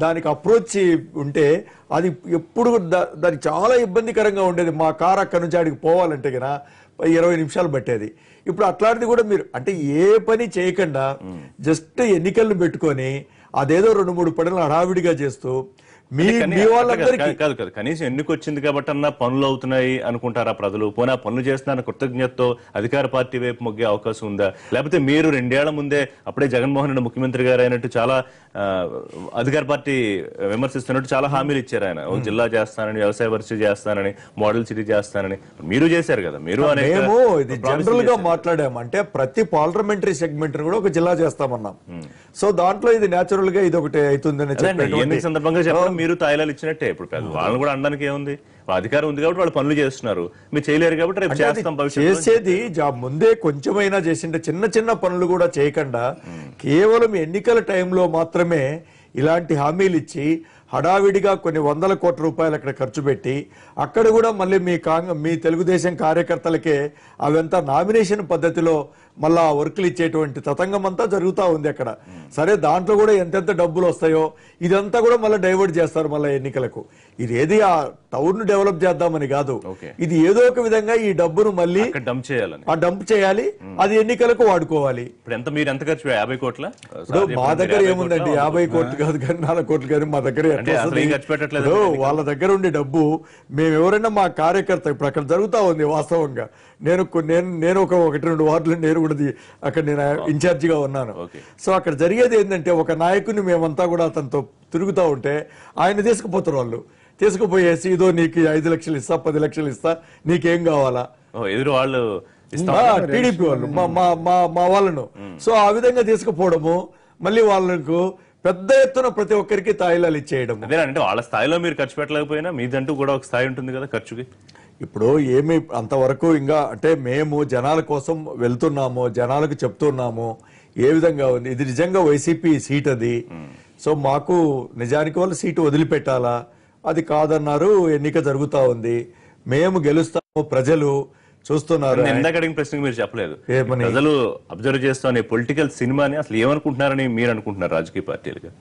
దానికి అప్రోచ్ ఉంటే అది ఎప్పుడు దానికి చాలా ఇబ్బందికరంగా ఉండేది. మా కార్ అక్కడి నుంచి ఆడికి పోవాలంటే కనుక 20 నిమిషాలు పట్టేది. ఇప్పుడు అట్లాంటిది కూడా మీరు అంటే ఏ పని చేయకుండా జస్ట్ ఎన్నికలను పెట్టుకొని అదేదో 2-3 పనులు హడావిడిగా చేస్తూ కాదు కనీసం ఎన్నిక వచ్చింది కాబట్టి అన్న పనులు అవుతున్నాయి అనుకుంటారా ప్రజలు? పోనా పనులు చేస్తున్న కృతజ్ఞతతో అధికార పార్టీ వైపు మొగ్గే అవకాశం ఉందా? లేకపోతే మీరు 2 ఏళ్ల ముందే అప్పుడే జగన్మోహన్ రెడ్డి ముఖ్యమంత్రి గారు అయినట్టు చాలా అధికార పార్టీ విమర్శిస్తున్నట్టు చాలా హామీలు ఇచ్చారు ఆయన. ఒక జిల్లా చేస్తానని, వ్యవసాయ పరిస్థితి చేస్తానని, మోడల్ సిటీ చేస్తానని మీరు చేశారు కదా. మీరు ఇది జనరల్ గా మాట్లాడాము, అంటే ప్రతి పార్లమెంటరీ సెగ్మెంట్ కూడా ఒక జిల్లా చేస్తామన్నాం. సో దాంట్లో ఇది నేచురల్ గా ఇది ఒకటి అవుతుందని సందర్భంగా చెప్పడం మీరు తాయిలాలు ఇచ్చినట్టే. ఇప్పుడు వాళ్ళని కూడా అనడానికి ఏముంది, అధికారం ఉంది కాబట్టి వాళ్ళు పనులు చేస్తున్నారు, మీరు చేయలేరు కాబట్టి రేపు చేస్తాం. చేసేది ముందే కొంచెమైనా చేసిండే, చిన్న పనులు కూడా చేయకుండా కేవలం ఎన్నికల టైంలో మాత్రమే ఇలాంటి హామీలు ఇచ్చి హడావిడిగా కొన్ని 100 కోట్ల రూపాయలు అక్కడ ఖర్చు పెట్టి, అక్కడ కూడా మళ్ళీ మీ తెలుగుదేశం కార్యకర్తలకే అవంతా నామినేషన్ పద్ధతిలో మళ్ళా వర్కులు ఇచ్చేటువంటి తతంగం అంతా జరుగుతూ ఉంది అక్కడ. సరే దాంట్లో కూడా ఎంతెంత డబ్బులు వస్తాయో ఇదంతా కూడా మళ్ళీ డైవర్ట్ చేస్తారు మళ్ళీ ఎన్నికలకు. ఇది ఏది ఆ టౌన్ ను డెవలప్ చేద్దామని కాదు, ఇది ఏదో ఒక విధంగా ఈ డబ్బును మళ్ళీ డంప్ చేయాలి, అది ఎన్నికలకు వాడుకోవాలి. మీరు ఎంత ఖర్చు 50 కోట్ల? మా దగ్గర ఏముందండి, 50 కోట్లు కాదు కానీ 4 కోట్లు కానీ మా దగ్గర వాళ్ళ దగ్గర ఉండే డబ్బు మేము ఎవరైనా మా కార్యకర్త ఇప్పుడు అక్కడ జరుగుతా ఉంది వాస్తవంగా. నేను ఒక 1-2 వార్డులు నేను కూడా అక్కడ నేను ఇన్ఛార్జిగా ఉన్నాను. సో అక్కడ జరిగేది ఏంటంటే ఒక నాయకుని మేమంతా కూడా అతనితో తిరుగుతూ ఉంటే ఆయన తీసుకుపోతారు. వాళ్ళు తీసుకుపోయేసి ఇదో నీకు 5 లక్షలు ఇస్తా, 10 లక్షలు ఇస్తా, నీకేం కావాలా, ఎదురు వాళ్ళు టీడీపీ వాళ్ళు మా వాళ్ళను. సో ఆ విధంగా తీసుకుపోవడము, మళ్ళీ వాళ్ళకు పెద్ద ఎత్తున ప్రతి ఒక్కరికి తాయిలాలు ఇచ్చేయడం. అంటే వాళ్ళ స్థాయిలో మీరు ఖర్చు పెట్టలేకపోయినా మీదంటూ కూడా ఒక స్థాయి ఉంటుంది కదా ఖర్చుకి. ఇప్పుడు ఏమి అంతవరకు ఇంకా అంటే మేము జనాల కోసం వెళ్తున్నాము, జనాలకు చెప్తున్నాము ఏ విధంగా ఉంది. ఇది నిజంగా వైసీపీ సీట్ అది. సో మాకు నిజానికి వాళ్ళు సీటు వదిలిపెట్టాలా, అది కాదన్నారు. ఎన్నిక జరుగుతా ఉంది, మేము గెలుస్తాము, ప్రజలు చూస్తున్నారు. అడిగిన ప్రశ్నకు మీరు చెప్పలేదు. ప్రజలు అబ్జర్వ్ చేస్తున్న పొలిటికల్ సినిమాని అసలు ఏమనుకుంటున్నారని మీరు అనుకుంటున్నారు రాజకీయ పార్టీలుగా?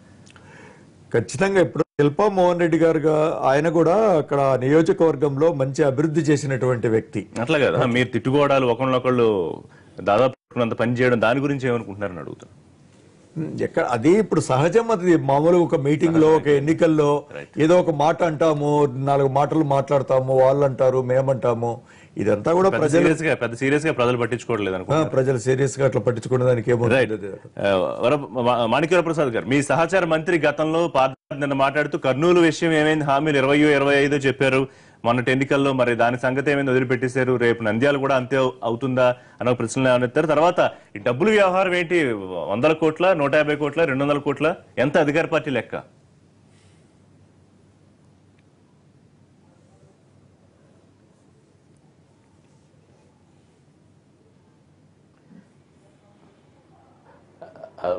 ఖచ్చితంగా ఇప్పుడు శిల్పా మోహన్ రెడ్డి గారుగా ఆయన కూడా అక్కడ నియోజకవర్గంలో మంచి అభివృద్ధి చేసినటువంటి వ్యక్తి. అట్లా కదా మీరు తిట్టుకోవడాలు, ఒకళ్ళొకళ్ళు దాదాపు పని చేయడం, దాని గురించి ఏమనుకుంటున్నారని అడుగుతాను. ఎక్కడ అది ఇప్పుడు సహజం. అది మామూలుగా ఒక మీటింగ్ లో, ఒక ఎన్నికల్లో ఏదో ఒక మాట అంటాము, 4 మాటలు మాట్లాడతాము, వాళ్ళు అంటారు, మేమంటాము. ఇదంతా కూడా పెద్ద సీరియస్ గా ప్రజలు పట్టించుకోవట్లేదు అనుకో. ప్రజలు సీరియస్ గా అట్లా పట్టించుకునే దానికి ఏమో. మాణిక్యవర ప్రసాద్ గారు, మీ సహచార మంత్రి గతంలో నిన్న మాట్లాడుతూ కర్నూలు విషయం ఏమైంది, హామీలు 20-25 చెప్పారు, మొన్నటి ఎన్నికల్లో మరి దాని సంగతి ఏమైంది వదిలిపెట్టేశారు, రేపు నంద్యాల కూడా అంతే అవుతుందా అన్న ప్రశ్నలు ఏమన్నారు. తర్వాత ఈ డబ్బుల వ్యవహారం ఏంటి, 100 కోట్ల 150 కోట్ల 200 కోట్ల ఎంత అధికార పార్టీ లెక్క?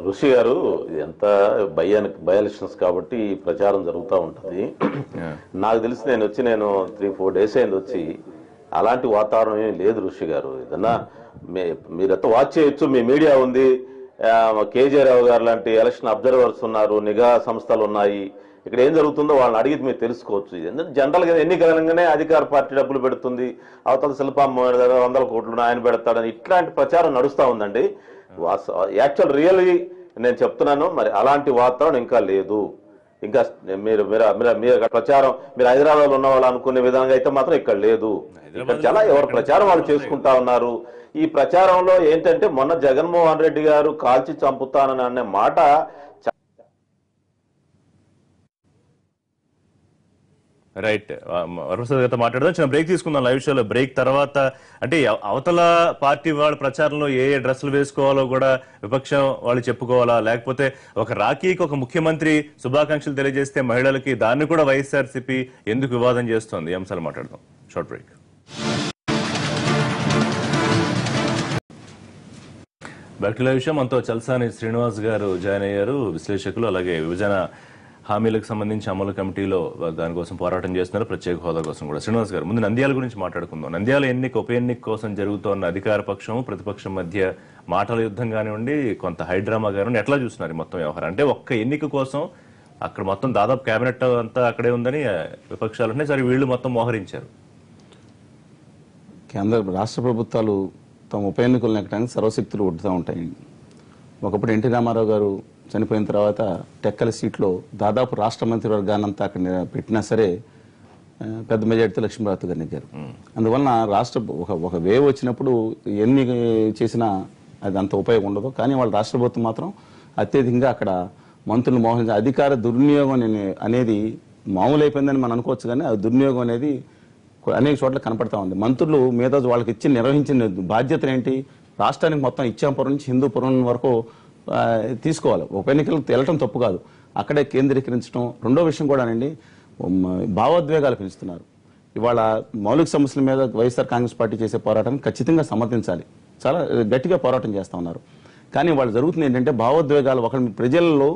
ఋషి గారు, ఎంత బై ఎలక్షన్స్ కాబట్టి ప్రచారం జరుగుతూ ఉంటుంది. నాకు తెలిసి నేను 3-4 డేస్ అయింది వచ్చి, అలాంటి వాతావరణం ఏమి లేదు ఋషి గారు. ఏదన్నా మీరెంత వాచ్ చేయొచ్చు, మీ మీడియా ఉంది, కేజే రావు గారు లాంటి ఎలక్షన్ అబ్జర్వర్స్ ఉన్నారు, నిఘా సంస్థలు ఉన్నాయి. ఇక్కడ ఏం జరుగుతుందో వాళ్ళని అడిగితే మీరు తెలుసుకోవచ్చు. జనరల్ గా ఎన్నికలనగానే అధికార పార్టీ డబ్బులు పెడుతుంది, అవతల శిల్పమ్మ 100 కోట్లు ఆయన పెడతాడని ఇట్లాంటి ప్రచారం నడుస్తూ ఉందండి. యాక్చువల్ రియల్లీ నేను చెప్తున్నాను, మరి అలాంటి వాతావరణం ఇంకా లేదు. ఇంకా మీరు ప్రచారం మీరు హైదరాబాద్ లో ఉన్న వాళ్ళు అనుకునే విధంగా అయితే మాత్రం ఇక్కడ లేదు. ఇక్కడ చాలా ఎవరు ప్రచారం వాళ్ళు చేసుకుంటా ఉన్నారు. ఈ ప్రచారంలో ఏంటంటే మొన్న జగన్మోహన్ రెడ్డి గారు కాల్చి చంపుతానని అనే మాట రైట్. వరప్రసాద్ గారితో మాట్లాడదాం. చిన్న బ్రేక్ తీసుకుందాం లైవ్ షోలో. బ్రేక్ తర్వాత అంటే అవతల పార్టీ వాళ్ళ ప్రచారంలో ఏ డ్రెస్సులు వేసుకోవాలో కూడా విపక్షం వాళ్ళు చెప్పుకోవాలా, లేకపోతే ఒక రాఖీకి ఒక ముఖ్యమంత్రి శుభాకాంక్షలు తెలియజేస్తే మహిళలకి దాన్ని కూడా వైఎస్ఆర్సీపీ ఎందుకు వివాదం చేస్తోంది? ఈ అంశాలు మాట్లాడదాం. Short break. Back to live show. మనతో చల్సాని శ్రీనివాస్ గారు జాయిన్ అయ్యారు, విశ్లేషకులు. అలాగే విభజన హామీలకు సంబంధించి అమలు కమిటీలో దానికోసం పోరాటం చేస్తున్నారు, ప్రత్యేక హోదా కోసం కూడా. శ్రీనివాస్ గారు, ముందు నంద్యాల గురించి మాట్లాడుకుందాం. నంద్యాల ఉప ఎన్నిక కోసం జరుగుతోన్న అధికార పక్షం ప్రతిపక్షం మధ్య మాటల యుద్ధం కానివ్వండి, కొంత హైడ్రామా కానివ్వండి, ఎట్లా చూస్తున్నారు మొత్తం వ్యవహారం? అంటే ఒక్క ఎన్నిక కోసం అక్కడ మొత్తం దాదాపు కేబినెట్ అంతా అక్కడే ఉందని విపక్షాలు సరే వీళ్ళు మొత్తం మోహరించారు. కేంద్ర రాష్ట్ర ప్రభుత్వాలు తమ ఉప ఎన్నికలు నెక్కడానికి సర్వశక్తులు ఒడ్డుతూ ఉంటాయి. ఒకప్పుడు ఎన్టీ రామారావు గారు చనిపోయిన తర్వాత టెక్కల సీట్లో దాదాపు రాష్ట్ర మంత్రివర్గానంతా అక్కడ పెట్టినా సరే పెద్ద మెజార్టీతో లక్ష్మీభారతి గారు నెగ్గారు. అందువలన రాష్ట్ర ఒక వేవ్ వచ్చినప్పుడు ఎన్ని చేసినా అది అంత ఉపయోగం ఉండదు. కానీ వాళ్ళ రాష్ట్ర ప్రభుత్వం మాత్రం అత్యధికంగా అక్కడ మంత్రులు మోహరించే అధికార దుర్వినియోగం అనేది మామూలు అయిపోయిందని మనం అనుకోవచ్చు. కానీ ఆ దుర్వినియోగం అనేది అనేక చోట్ల కనపడతా ఉంది. మంత్రులు మీద వాళ్ళకి ఇచ్చి నిర్వహించిన బాధ్యతలు ఏంటి? రాష్ట్రానికి మొత్తం ఇచ్చాపురం నుంచి హిందూపురం వరకు తీసుకోవాలి. ఉప ఎన్నికలకు వెళ్ళటం తప్పు కాదు, అక్కడే కేంద్రీకరించడం. రెండో విషయం కూడానండి, భావోద్వేగాలు పెంచుతున్నారు. ఇవాళ మౌలిక సమస్యల మీద వైఎస్ఆర్ కాంగ్రెస్ పార్టీ చేసే పోరాటాన్ని ఖచ్చితంగా సమర్థించాలి, చాలా గట్టిగా పోరాటం చేస్తూ ఉన్నారు. కానీ వాళ్ళు జరుగుతుంది ఏంటంటే భావోద్వేగాలు, ప్రజల్లో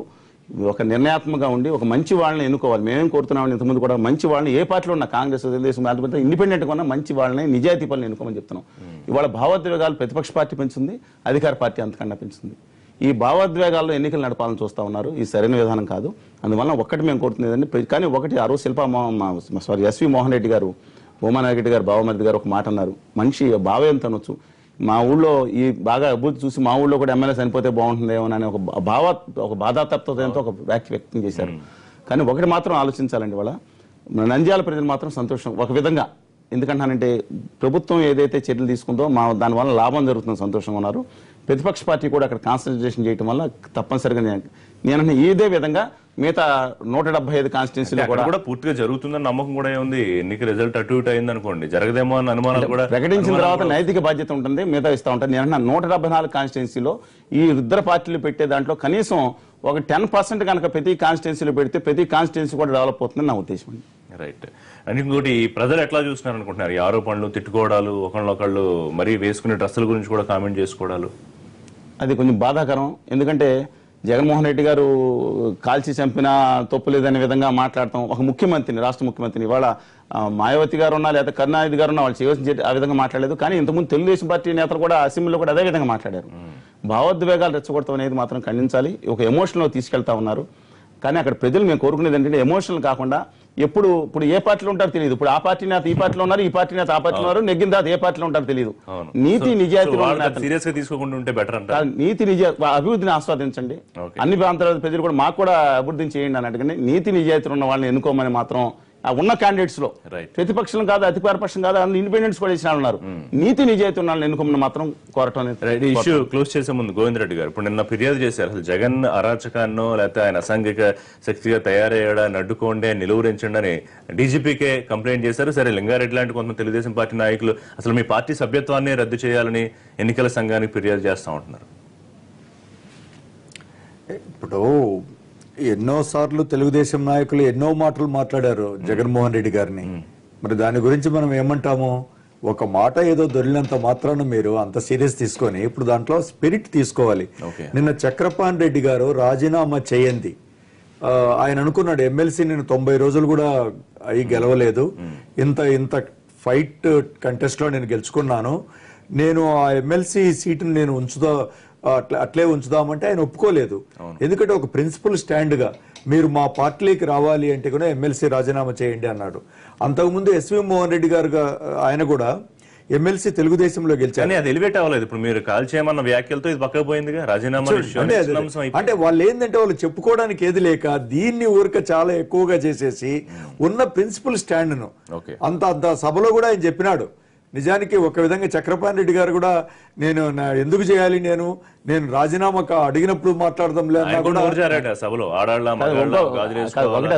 ఒక నిర్ణయాత్మకంగా ఉండి ఒక మంచి వాళ్ళని ఎన్నుకోవాలి. మేమేం కోరుతున్నామని ఇంతకుముందు కూడా మంచి వాళ్ళని ఏ పార్టీలో ఉన్న కాంగ్రెస్, తెలుగుదేశం, ఇండిపెండెంట్గా ఉన్న మంచి వాళ్ళని నిజాయితీ పనులు ఎన్నుకోమని చెప్తున్నాం. ఇవాళ భావోద్వేగాలు ప్రతిపక్ష పార్టీ పెంచుతుంది, అధికార పార్టీ అంతకన్నా పెంచుతుంది. ఈ భావోద్వేగాల్లో ఎన్నికలు నడపాలని చూస్తూ ఉన్నారు. ఇది సరైన విధానం కాదు. అందువల్ల ఒక్కటి మేము కోరుతున్నదండి, కానీ ఒకటి ఆ రోజు ఎస్వి మోహన్ రెడ్డి గారు, భూమానారెడ్డి గారు, బావమరిది గారు ఒక మాట అన్నారు. మనిషి భావం ఎంత అనొచ్చు, మా ఊళ్ళో ఈ బాగా అభివృద్ధి చూసి మా ఊళ్ళో కూడా ఎమ్మెల్యే చనిపోతే బాగుంటుందేమో అని ఒక బాధాతత్వంతో ఒక వ్యాఖ్య వ్యక్తం చేశారు. కానీ ఒకటి మాత్రం ఆలోచించాలండి, వాళ్ళ నంద్యాల ప్రజలు మాత్రం సంతోషం ఒక విధంగా. ఎందుకంటానంటే ప్రభుత్వం ఏదైతే చర్యలు తీసుకుందో దానివల్ల లాభం జరుగుతుందో సంతోషంగా ఉన్నారు. ప్రతిపక్ష పార్టీ కూడా అక్కడ కాన్సన్ట్రేషన్ చేయడం వల్ల తప్పనిసరిగా నేను ఇదే విధంగా మిగతా 175 కాన్స్టిట్యూన్సీలో కూడా పూర్తిగా జరుగుతుందని నమ్మకం కూడా ఉంది. ఎన్నిక రిజల్ట్ అటు ఇటు అయింది అనుకోండి, జరగదేమో అని అనుమానాలు కూడా ప్రకటించిన తర్వాత నైతిక బాధ్యత ఉంటుంది, మిగతా ఇస్తూ ఉంటారు. నేను 174 కాన్స్టిట్యూన్సీలో ఈ ఇద్దరు పార్టీలు పెట్టే దాంట్లో కనీసం ఒక 10% కనుక ప్రతి కాన్స్టిట్యూన్సీలో పెడితే ప్రతి కాన్స్టిట్యూన్సీ కూడా డెవలప్ అవుతుందని నా ఉద్దేశం అండి. రైట్. అండ్ ఇంకోటి ప్రజలు ఎట్లా చూస్తున్నారు అనుకుంటున్నారు? ఈ ఆరోపణలు, తిట్టుకోవడాలు, ఒకళ్ళొకళ్ళు మరీ వేసుకునే డ్రెస్సుల గురించి కూడా కామెంట్ చేసుకోవడాలు, అది కొంచెం బాధాకరం. ఎందుకంటే జగన్మోహన్ రెడ్డి గారు కాల్చి చంపినా తప్పు లేదనే విధంగా మాట్లాడతాం. ఒక ముఖ్యమంత్రిని, రాష్ట్ర ముఖ్యమంత్రిని, ఇవాళ మాయావతి గారు ఉన్నా లేదా కరుణానిధి గారు ఉన్నా వాళ్ళు చేయవలసిన ఆ విధంగా మాట్లాడలేదు. కానీ ఇంతకుముందు తెలుగుదేశం పార్టీ నేతలు కూడా అసెంబ్లీలో కూడా అదే విధంగా మాట్లాడారు. భావోద్వేగాలు రెచ్చగొడతాం అనేది మాత్రం ఖండించాలి. ఒక ఎమోషన్లో తీసుకెళ్తా ఉన్నారు. కానీ అక్కడ ప్రజలు మేము కోరుకునేది ఏంటంటే ఎమోషనల్ కాకుండా ఇప్పుడు ఏ పార్టీలో ఉంటారో తెలియదు. ఇప్పుడు ఆ పార్టీ నేత ఈ పార్టీలో ఉన్నారు, ఈ పార్టీ నేత ఆ పార్టీలో ఉన్నారు, నెగ్గిన తర్వాత ఏ పార్టీలో ఉంటారో తెలియదు. నీతి నిజాయితీ నీతి అభివృద్ధిని ఆస్వాదించండి. అన్ని ప్రాంతాల ప్రజలు కూడా మాకు కూడా అభివృద్ధిని చేయండి అని అడగండి. నీతి నిజాయితీ ఉన్న వాళ్ళని ఎన్నుకోమని మాత్రం ఉన్న క్యాండిడేట్స్ లో Right. ప్రతిపక్షం కాదు, అధికార పక్షం కాదు, అందులో ఇండిపెండెంట్స్ కూడా వేసిన వాళ్ళు ఉన్నారు. నీతి నిజాయితీ ఉన్న వాళ్ళని ఎన్నుకోమని మాత్రం కోరటం అనేది ఇష్యూ క్లోజ్ చేసే ముందు గోవింద్ రెడ్డి గారు ఇప్పుడు నిన్న ఫిర్యాదు చేశారు, అసలు జగన్ అరాచకాన్నో లేకపోతే ఆయన అసాంఘిక శక్తిగా తయారయ్యాడని అడ్డుకోండి, నిలువరించండి అని డీజీపీకే కంప్లైంట్ చేశారు. సరే, లింగారెడ్డి లాంటి కొంత తెలుగుదేశం పార్టీ నాయకులు అసలు మీ పార్టీ సభ్యత్వాన్ని రద్దు చేయాలని ఎన్నికల సంఘానికి ఫిర్యాదు చేస్తా ఉంటున్నారు. ఇప్పుడు ఎన్నోసార్లు తెలుగుదేశం నాయకులు ఎన్నో మాటలు మాట్లాడారు జగన్మోహన్ రెడ్డి గారిని. మరి దాని గురించి మనం ఏమంటాము? ఒక మాట ఏదో దొరికినంత మాత్రాన మీరు అంత సీరియస్ తీసుకొని ఇప్పుడు దాంట్లో స్పిరిట్ తీసుకోవాలి. నిన్న చక్రపాణి రెడ్డి గారు రాజీనామా చేయండి, ఆయన అనుకున్నాడు ఎమ్మెల్సీ నేను 90 రోజులు కూడా అయి గెలవలేదు, ఇంత ఫైట్ కంటెస్ట్ లో నేను గెలుచుకున్నాను, నేను ఆ ఎమ్మెల్సీ సీటును నేను అట్లే ఉంచుదామంటే ఆయన ఒప్పుకోలేదు. ఎందుకంటే ఒక ప్రిన్సిపల్ స్టాండ్ గా మీరు మా పార్టీలోకి రావాలి అంటే కూడా ఎమ్మెల్సీ రాజీనామా చేయండి అన్నాడు. అంతకుముందు ఎస్వి మోహన్ రెడ్డి గారు ఆయన కూడా ఎమ్మెల్సీ తెలుగుదేశంలో గెలిచారు. అది ఎలివేట్ అవ్వలేదు. ఇప్పుడు మీరు కాల్ చేయమన్న వ్యాఖ్యలతో ఇది పక్కకు పోయిందిగా రాజీనామా. అంటే వాళ్ళు ఏంటంటే వాళ్ళు చెప్పుకోవడానికి ఏది లేక దీన్ని ఊరిక చాలా ఎక్కువగా చేసేసి ఉన్న ప్రిన్సిపల్ స్టాండ్ ను అంత సభలో కూడా ఆయన చెప్పినాడు. నిజానికి ఒక విధంగా చక్రపాణి రెడ్డి గారు కూడా నేను ఎందుకు చేయాలి, నేను రాజీనామా అడిగినప్పుడు మాట్లాడదాం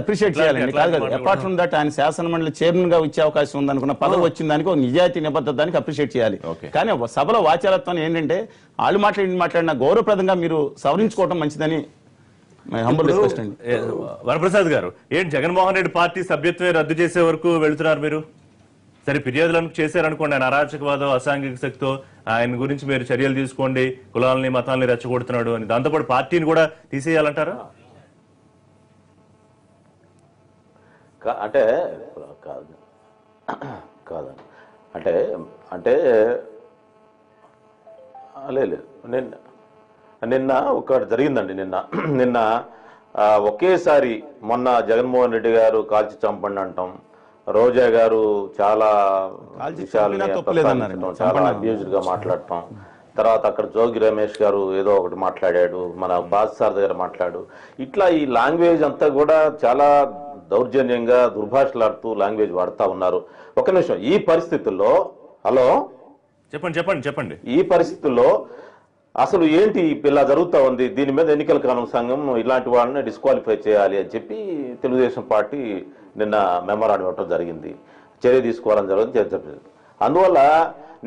అప్రిషియేట్ చేయాలండి. అపార్ట్ ఫ్రమ్ దట్ ఆయన శాసనమండలి చైర్మన్ గా వచ్చే అవకాశం ఉందనుకున్న పదవి వచ్చిన దానికి ఒక నిజాయితీ నిబద్ధతానికి అప్రిషియేట్ చేయాలి. కానీ సభలో వాచాలత్వం ఏంటంటే వాళ్ళు మాట్లాడిన గౌరవప్రదంగా మీరు సవరించుకోవడం మంచిదని వరప్రసాద్ గారు. ఏంటి జగన్మోహన్ రెడ్డి పార్టీ సభ్యత్వమే రద్దు చేసే వరకు వెళ్తున్నారు మీరు? సరే, ఫిర్యాదులను చేశారనుకోండి, ఆయన అరాచకవాదం అసాంఘిక శక్తితో ఆయన గురించి మీరు చర్యలు తీసుకోండి, కులాలని మతాలని రెచ్చగొడుతున్నాడు అని, దాంతోపాటు పార్టీని కూడా తీసేయాలంటారా? అంటే కాదు అంటే అంటే లేదు, నిన్న ఒకటి జరిగిందండి. నిన్న ఒకేసారి మొన్న జగన్మోహన్ రెడ్డి గారు కాల్చి చంపండి అంటాం, రోజా గారు చాలా విషయాలు చాలా అబ్యూజ్డ్ గా మాట్లాడటం, తర్వాత అక్కడ జోగి రమేష్ గారు ఏదో ఒకటి మాట్లాడాడు, మన బాద్సార్ దగ్గర మాట్లాడు, ఇట్లా ఈ లాంగ్వేజ్ అంతా కూడా చాలా దౌర్జన్యంగా దుర్భాషలాడుతూ లాంగ్వేజ్ వాడుతూ ఉన్నారు. ఒక నిమిషం, ఈ పరిస్థితుల్లో హలో చెప్పండి ఈ పరిస్థితుల్లో అసలు ఏంటి ఇలా జరుగుతూ ఉంది, దీని మీద ఎన్నికల కాలం సంఘం ఇలాంటి వాళ్ళని డిస్క్వాలిఫై చేయాలి అని చెప్పి తెలుగుదేశం పార్టీ నిన్న మెమోరాండం ఇవ్వడం జరిగింది, చర్య తీసుకోవాలని జరిగింది. అందువల్ల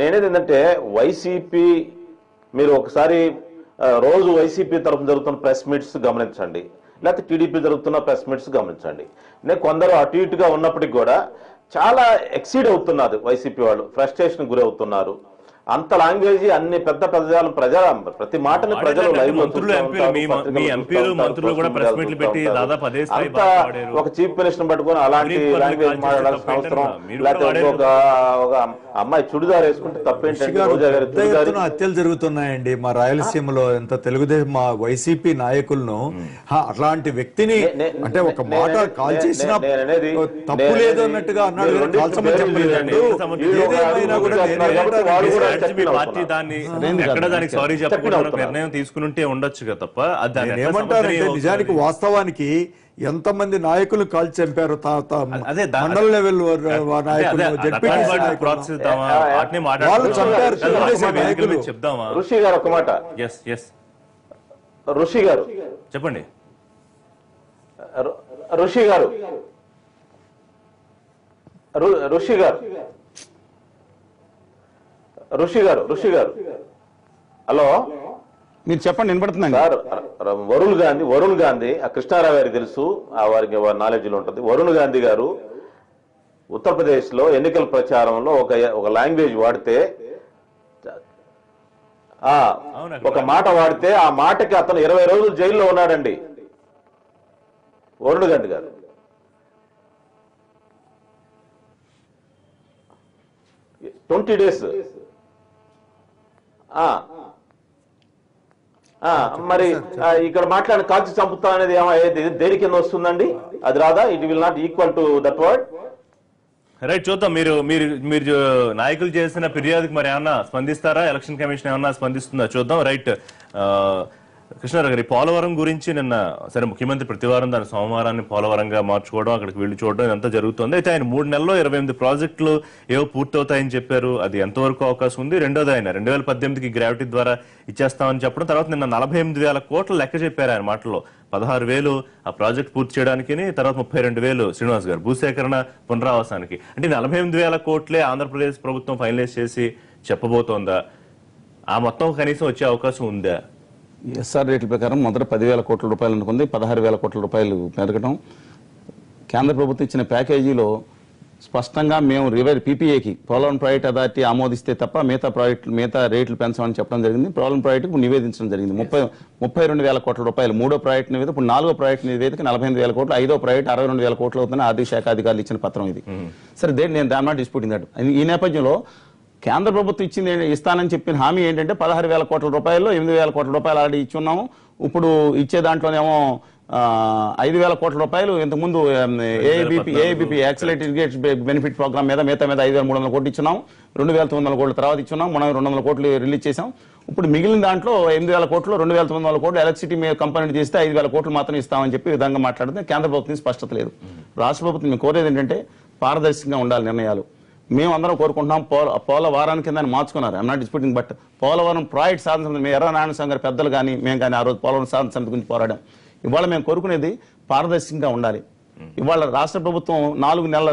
నేనేది ఏంటంటే వైసీపీ మీరు ఒకసారి రోజు వైసీపీ తరఫున జరుగుతున్న ప్రెస్ మీట్స్ గమనించండి, లేకపోతే టీడీపీ జరుగుతున్న ప్రెస్ మీట్స్ గమనించండి. కొందరు అటు ఇటుగా ఉన్నప్పటికీ కూడా చాలా ఎక్సీడ్ అవుతున్నారు వైసీపీ వాళ్ళు, ఫ్రస్ట్రేషన్ గురి అవుతున్నారు. అంత లాంగ్వేజ్ అన్ని పెద్ద ప్రతి మాటని ప్రజలు ఒక చీఫ్ మినిస్టర్ పట్టుకొని అలాంటి లాంగ్వేజ్ మాట్లాడాల్సిన అవసరం, లేకపోతే ఒక అమ్మాయి చుడిదార్ వేసుకుంటే తప్పేంటంటే హత్యలు జరుగుతున్నాయండి మా రాయలసీమలో. ఎంత తెలుగుదేశం మా వైసీపీ నాయకులను అట్లాంటి వ్యక్తిని అంటే ఒక మాట కాల్ చేసినా తప్పు లేదు అన్నట్టుగా అన్నాడు, కాల్చమని చెప్పలేదు. ఏదేమైనా కూడా పార్టీ దాన్ని ఎక్కడ దానికి సారీ చెప్పకుండా నిర్ణయం తీసుకుంటే ఉండొచ్చు కదా తప్ప. ఏమంటారంటే నిజానికి వాస్తవానికి ఎంతమంది నాయకులు కాల్చి చంపారు, మండల లెవెల్ చెప్దామా? ఋషి గారు ఒక మాట, ఋషి గారు చెప్పండి. ఋషి గారు హలో, మీరు చెప్పండి, వినపడుతుందండి సార్. వరుణ్ గాంధీ కృష్ణారావు గారికి తెలుసు, వారికి నాలెడ్జ్ లో ఉంటుంది. వరుణ్ గాంధీ గారు ఉత్తరప్రదేశ్ లో ఎన్నికల ప్రచారంలో ఒక లాంగ్వేజ్ వాడితే, ఒక మాట వాడితే ఆ మాటకి అతను 20 రోజులు జైల్లో ఉన్నాడండి వరుణ్ గాంధీ గారు. 20 days. మరి ఇక్కడ మాట్లాడిన కాల్చి చంపుతా అనేది దేని కింద వస్తుందండి? అది రాదా? It will not equal to that word. Right, చూద్దాం. మీరు నాయకులు చేసిన ఫిర్యాదుకి మరి ఏమన్నా స్పందిస్తారా? ఎలక్షన్ కమిషన్ ఏమన్నా స్పందిస్తుందా? చూద్దాం. రైట్, కృష్ణారావు గారి పోలవరం గురించి నిన్న సరే ముఖ్యమంత్రి ప్రతివారం దాని సోమవారాన్ని పోలవరంగా మార్చుకోవడం, అక్కడికి వెళ్లి చూడడం ఇదంతా జరుగుతుంది. అయితే ఆయన 3 నెలల్లో 28 ప్రాజెక్టులు ఏవో పూర్తవుతాయని చెప్పారు. అది ఎంతవరకు అవకాశం ఉంది? రెండోది ఆయన 2018కి గ్రావిటీ ద్వారా ఇచ్చేస్తామని చెప్పడం, తర్వాత నిన్న 48,000 కోట్ల లెక్క చెప్పారు ఆయన మాటల్లో. 16,000 ఆ ప్రాజెక్ట్ పూర్తి చేయడానికి, తర్వాత 32,000 శ్రీనివాస్ గారు భూసేకరణ పునరావాసానికి. అంటే 48,000 కోట్లే ఆంధ్రప్రదేశ్ ప్రభుత్వం ఫైనలైజ్ చేసి చెప్పబోతోందా? ఆ మొత్తం కనీసం వచ్చే అవకాశం ఉందా? ఎస్ఆర్ రేట్ల ప్రకారం మొదట 10,000 కోట్ల రూపాయలు అనుకుంది, 16,000 కోట్ల రూపాయలు పెరగడం. కేంద్ర ప్రభుత్వం ఇచ్చిన ప్యాకేజీలో స్పష్టంగా మేము పీపీఏకి పోలవరం ప్రాజెక్ట్ అథారిటీ ఆమోదిస్తే తప్ప మిగతా రేట్లు పెంచమని చెప్పడం జరిగింది. పోలవరం ప్రాజెక్టుకు నివేదించడం జరిగింది. 32,000 కోట్ల రూపాయలు 3వ ప్రాజెక్టు నివేదిక, ఇప్పుడు 4వ ప్రాజెక్టు నివేదిక 48,000 కోట్లు, 5వ ప్రాజెక్టు 62,000 కోట్లు అవుతుందని ఆర్థిక శాఖ అధికారులు ఇచ్చిన పత్రం ఇది. సరే, నేను దాని మాట డిస్ప్యూటింగ్ దట్. ఈ నేపథ్యంలో కేంద్ర ప్రభుత్వం ఇస్తానని చెప్పిన హామీ ఏంటంటే 16,000 కోట్ల రూపాయల్లో 8,000 కోట్ల రూపాయలు ఆల్రెడీ ఇచ్చున్నాము. ఇప్పుడు ఇచ్చే దాంట్లోనేమో 5,000 కోట్ల రూపాయలు ఇంతకుముందు ఏఐబిపి యాక్సిలరేటెడ్ బెనిఫిట్ ప్రోగ్రామ్ మీద 5,300 కోట్లు ఇచ్చున్నాం. 2,900 కోట్ల తర్వాత ఇచ్చున్నాం. మనం 200 కోట్లు రిలీజ్ చేసాం. ఇప్పుడు మిగిలిన దాంట్లో 8,000 కోట్లు 2,900 కోట్లు ఎలక్ట్రిసిటీ కంపెనీ చేస్తే 5,000 కోట్లు మాత్రం ఇస్తామని చెప్పి విధంగా మాట్లాడితే కేంద్ర ప్రభుత్వం స్పష్టత లేదు. రాష్ట్ర ప్రభుత్వం మేము కోరేది ఏంటంటే పారదర్శకంగా ఉండాలి నిర్ణయాలు. మేము అందరం కోరుకుంటున్నాం. పోలవరం కింద మార్చుకున్నారు. I'm not disputing, but Polavaram project Sadhana Samiti, మేము ఎర్రనారాయణ స్వామి గారి పెద్దలు కానీ మేము కానీ ఆ రోజు పోలవరం సాధన సమితి గురించి పోరాడాం. ఇవాళ మేము కోరుకునేది పారదర్శకంగా ఉండాలి. ఇవాళ రాష్ట్ర ప్రభుత్వం 4 నెలల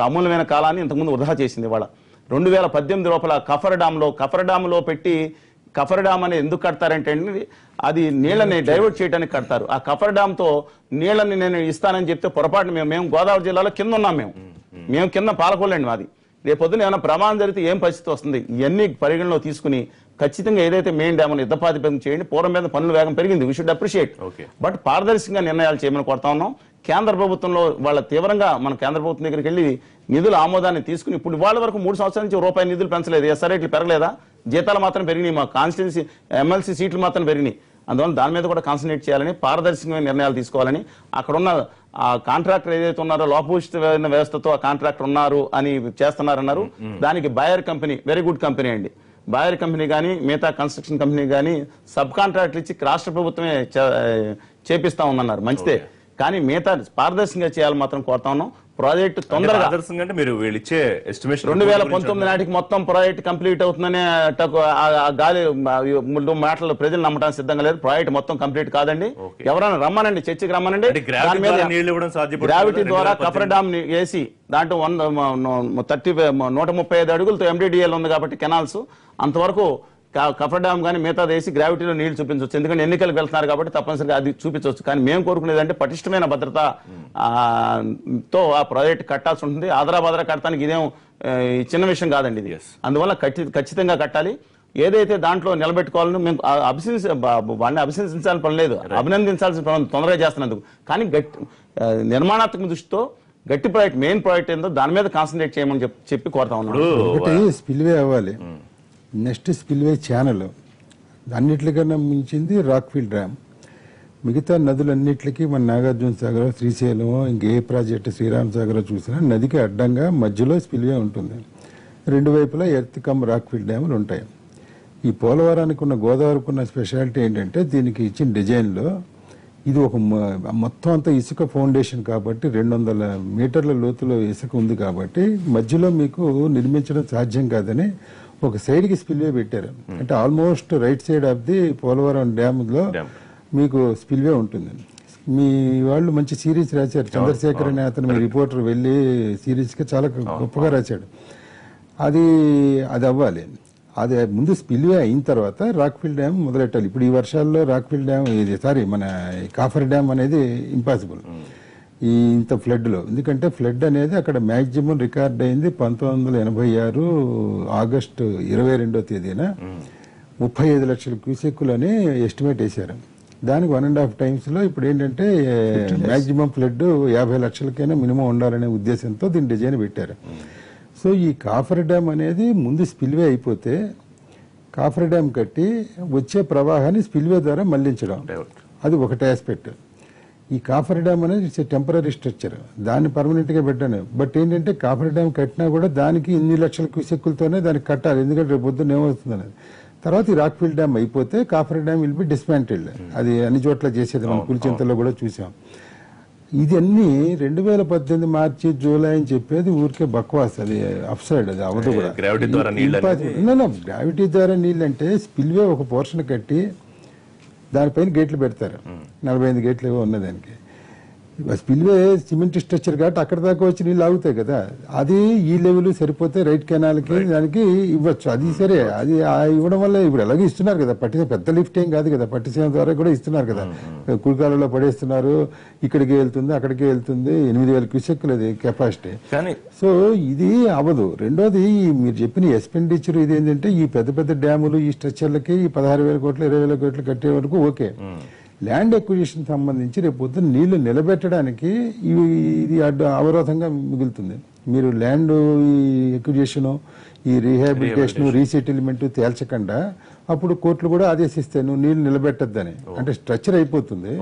అమూల్యమైన కాలాన్ని ఇంతకుముందు వృధా చేసింది. ఇవాళ 2018 లోపల కఫర్ డామ్లో పెట్టి, కఫర్ డామ్ అనేది ఎందుకు కడతారంటే అది నీళ్ళని డైవర్ట్ చేయడానికి కడతారు. ఆ కఫర్ డామ్తో నీళ్ళని నేను ఇస్తానని చెప్తే పొరపాటు మేము గోదావరి జిల్లాలో కింద ఉన్నాం. మేము కింద పాలకోలేండి మాది. రేపొద్దున ఏమైనా ప్రమాదం జరిగితే ఏం పరిస్థితి వస్తుంది? ఇవన్నీ పరిగణలో తీసుకుని ఖచ్చితంగా ఏదైతే మెయిన్ డ్యామ్ అని యుద్ధపాతిపేదం చేయండి. పూర్వం మీద పన్నుల వేగం పెరిగింది, వీ షుడ్ అప్రిషియేట్. బట్ పారదర్శకంగా నిర్ణయాలు చేయమని కోరుతా ఉన్నాం. కేంద్ర ప్రభుత్వంలో వాళ్ళ తీవ్రంగా మన కేంద్ర ప్రభుత్వం దగ్గరికి వెళ్ళి నిధుల ఆమోదాన్ని తీసుకుని, ఇప్పుడు వాళ్ళ వరకు 3 సంవత్సరాల నుంచి రూపాయి నిధులు పెంచలేదు. ఎస్ఆర్ రేట్లు పెరగలేదా? జీతాలు మాత్రం పెరిగినాయి. మా కాన్స్టిట్యున్సీ ఎమ్మెల్సీ సీట్లు మాత్రం పెరిగినాయి. అందువల్ల దాని మీద కూడా కాన్సన్ట్రేట్ చేయాలని, పారదర్శకమైన నిర్ణయాలు తీసుకోవాలని, అక్కడున్న ఆ కాంట్రాక్టర్ ఏదైతే ఉన్నారో లోపభూయిష్ట వ్యవస్థతో ఆ కాంట్రాక్టర్ ఉన్నారు అని చేస్తున్నారన్నారు. దానికి buyer company very good company అండి. బయర్ కంపెనీ కానీ మిగతా కన్స్ట్రక్షన్ కంపెనీ కానీ సబ్ కాంట్రాక్ట్లు ఇచ్చి రాష్ట్ర ప్రభుత్వమే చేపిస్తా ఉందన్నారు. మంచిదే, కానీ మిగతా పారదర్శకంగా చేయాలని మాత్రం కోరుతా ఉన్నాం. ప్రాజెక్టు తొందరగా 2019 నాటికి మొత్తం ప్రాజెక్ట్ కంప్లీట్ అవుతుందనే గాలి మాటలు ప్రజలు నమ్మడానికి సిద్ధంగా లేదు. ప్రాజెక్ట్ మొత్తం కంప్లీట్ కాదండి. ఎవరైనా రమ్మనండి, చర్చకి రమ్మనండి. గ్రావిటీ ద్వారా కఫర్ డామ్ వేసి దాంట్లో 135 అడుగులతో MDDL ఉంది కాబట్టి కెనాల్స్ అంతవరకు కఫర్ డామ్ కానీ మిగతా వేసి గ్రావిటీలో నీళ్లు చూపించవచ్చు. ఎందుకంటే ఎన్నికలకు వెళ్తున్నారు కాబట్టి తప్పనిసరిగా అది చూపించవచ్చు. కానీ మేము కోరుకునేది అంటే పటిష్టమైన భద్రత తో ఆ ప్రాజెక్ట్ కట్టాల్సి ఉంటుంది. ఆదరాబాదరా కట్టడానికి ఇదేం చిన్న విషయం కాదండి ఇది. అందువల్ల ఖచ్చితంగా కట్టాలి. ఏదైతే దాంట్లో నిలబెట్టుకోవాలని మేము వాళ్ళని అభినందించాల్సిన పని లేదు, అభినందించాల్సిన పని తొందరగా చేస్తున్నందుకు. కానీ నిర్మాణాత్మక దృష్టితో గట్టి ప్రాజెక్ట్ మెయిన్ ప్రాజెక్ట్ ఏందో దాని మీద కాన్సన్ట్రేట్ చేయమని చెప్పి కోరుతా ఉన్నాను. ఒకటి స్పిల్వే అవ్వాలి, నెక్స్ట్ స్పిల్వే ఛానల్, అన్నిటికన్నా మించింది రాక్ఫీల్డ్ డ్యామ్. మిగతా నదులన్నిటికీ మన నాగార్జున సాగర్, శ్రీశైలం, ఇంకే ప్రాజెక్టు శ్రీరామ్ సాగర్ చూసినా నదికి అడ్డంగా మధ్యలో స్పిల్వే ఉంటుంది. 2 వైపులా ఎర్త్ కమ్ రాక్ఫీల్డ్ డ్యాములు ఉంటాయి. ఈ పోలవరానికి ఉన్న, గోదావరికి ఉన్న స్పెషాలిటీ ఏంటంటే దీనికి ఇచ్చిన డిజైన్లో ఇది ఒక మొత్తం అంతా ఇసుక ఫౌండేషన్ కాబట్టి 200 మీటర్ల లోతులో ఇసుక ఉంది కాబట్టి మధ్యలో మీకు నిర్మించడం సాధ్యం కాదని ఒక సైడ్కి స్పిల్వే పెట్టారు. అంటే almost right side of the Polavaram డ్యామ్లో మీకు స్పిల్వే ఉంటుంది. మీ వాళ్ళు మంచి సిరీస్ రాశారు. చంద్రశేఖర్ అనే అతను, మీ రిపోర్టర్ వెళ్ళి సిరీస్గా చాలా గొప్పగా రాశాడు. అది అవ్వాలి. అది ముందు స్పిల్వే అయిన తర్వాత రాక్ఫీల్డ్ డ్యామ్ మొదలెట్టాలి. ఇప్పుడు ఈ వర్షాల్లో రాక్ఫీల్డ్ డ్యామ్ మన కాఫర్ డ్యామ్ అనేది ఇంపాసిబుల్ ఈ ఇంత ఫ్లడ్లో. ఎందుకంటే ఫ్లడ్ అనేది అక్కడ మ్యాక్సిమం రికార్డ్ అయింది 1986 ఆగస్టు 22వ తేదీన 35 లక్షల క్యూసెక్కులు అని ఎస్టిమేట్ వేశారు. దానికి 1.5 టైమ్స్లో ఇప్పుడు ఏంటంటే మ్యాక్సిమం ఫ్లడ్ 50 లక్షలకైనా మినిమం ఉండాలనే ఉద్దేశంతో దీన్ని డిజైన్ పెట్టారు. సో ఈ కాఫర్ డ్యామ్ అనేది ముందు స్పిల్వే అయిపోతే కాఫర్ డ్యామ్ కట్టి వచ్చే ప్రవాహాన్ని స్పిల్వే ద్వారా మళ్లించడం, అది ఒకటి ఆస్పెక్ట్. ఈ కాఫర్ డ్యామ్ అనేది టెంపరీ స్ట్రక్చర్, దాన్ని పర్మనెంట్గా పెట్టాను. బట్ ఏంటంటే కాఫర్ డ్యామ్ కట్టినా కూడా దానికి ఇన్ని లక్షల క్యూసెక్కులతోనే దానికి కట్టాలి. ఎందుకంటే రేపు పొద్దున్న ఏమవుతుంది అనేది తర్వాత ఈ రాక్ఫీల్డ్ డ్యామ్ అయిపోతే coffer dam will be dismantled. అది అన్ని చోట్ల చేసేది మనం పులిచింతల్లో కూడా చూసాం. ఇది అన్ని 2018 మార్చి జూలై అని చెప్పేది ఊరికే బక్వాస్, అది అఫ్సైడ్, అది అవదు కూడా. గ్రావిటీ ద్వారా నీళ్ళు గ్రావిటీ ద్వారా నీళ్ళు అంటే స్పిల్వే ఒక పోర్షన్ కట్టి దానిపైన గేట్లు పెడతారు, 45 గేట్లు ఏవో ఉన్నదానికి. స్పిల్వే సిమెంట్ స్ట్రక్చర్ కాబట్టి అక్కడ దాకా వచ్చి నీళ్ళు ఆగుతాయి కదా, అది ఈ లెవెల్ సరిపోతే రైట్ కెనాల్కి దానికి ఇవ్వచ్చు. అది సరే, అది ఇవ్వడం వల్ల ఇప్పుడు ఎలాగో ఇస్తున్నారు కదా, పెద్ద లిఫ్ట్ ఏం కాదు కదా, పట్టిసీమ ద్వారా కూడా ఇస్తున్నారు కదా, కుడికాలలో పడేస్తున్నారు, ఇక్కడికి వెళ్తుంది అక్కడికి వెళ్తుంది, 8000 క్యూసెక్కులు అది కెపాసిటీ. సో ఇది అవ్వదు. రెండోది మీరు చెప్పిన ఎక్స్పెండిచర్ ఇది ఏంటంటే ఈ పెద్ద పెద్ద డ్యాములు ఈ స్ట్రక్చర్లకి 16,000 కోట్లు 20,000 కోట్లు కట్టే వరకు ఓకే. ల్యాండ్ ఎక్విజిషన్ సంబంధించి రేపు పొద్దున్న నీళ్లు నిలబెట్టడానికి ఇది అవరోధంగా మిగులుతుంది. మీరు ల్యాండ్ ఎక్విజిషన్, ఈ రీహాబిలిటేషన్, రీసెటిల్మెంట్ తేల్చకుండా అప్పుడు కోర్టులు కూడా ఆదేశిస్తాయి నువ్వు నీళ్లు నిలబెట్టద్దని. అంటే స్ట్రక్చర్ అయిపోతుంది.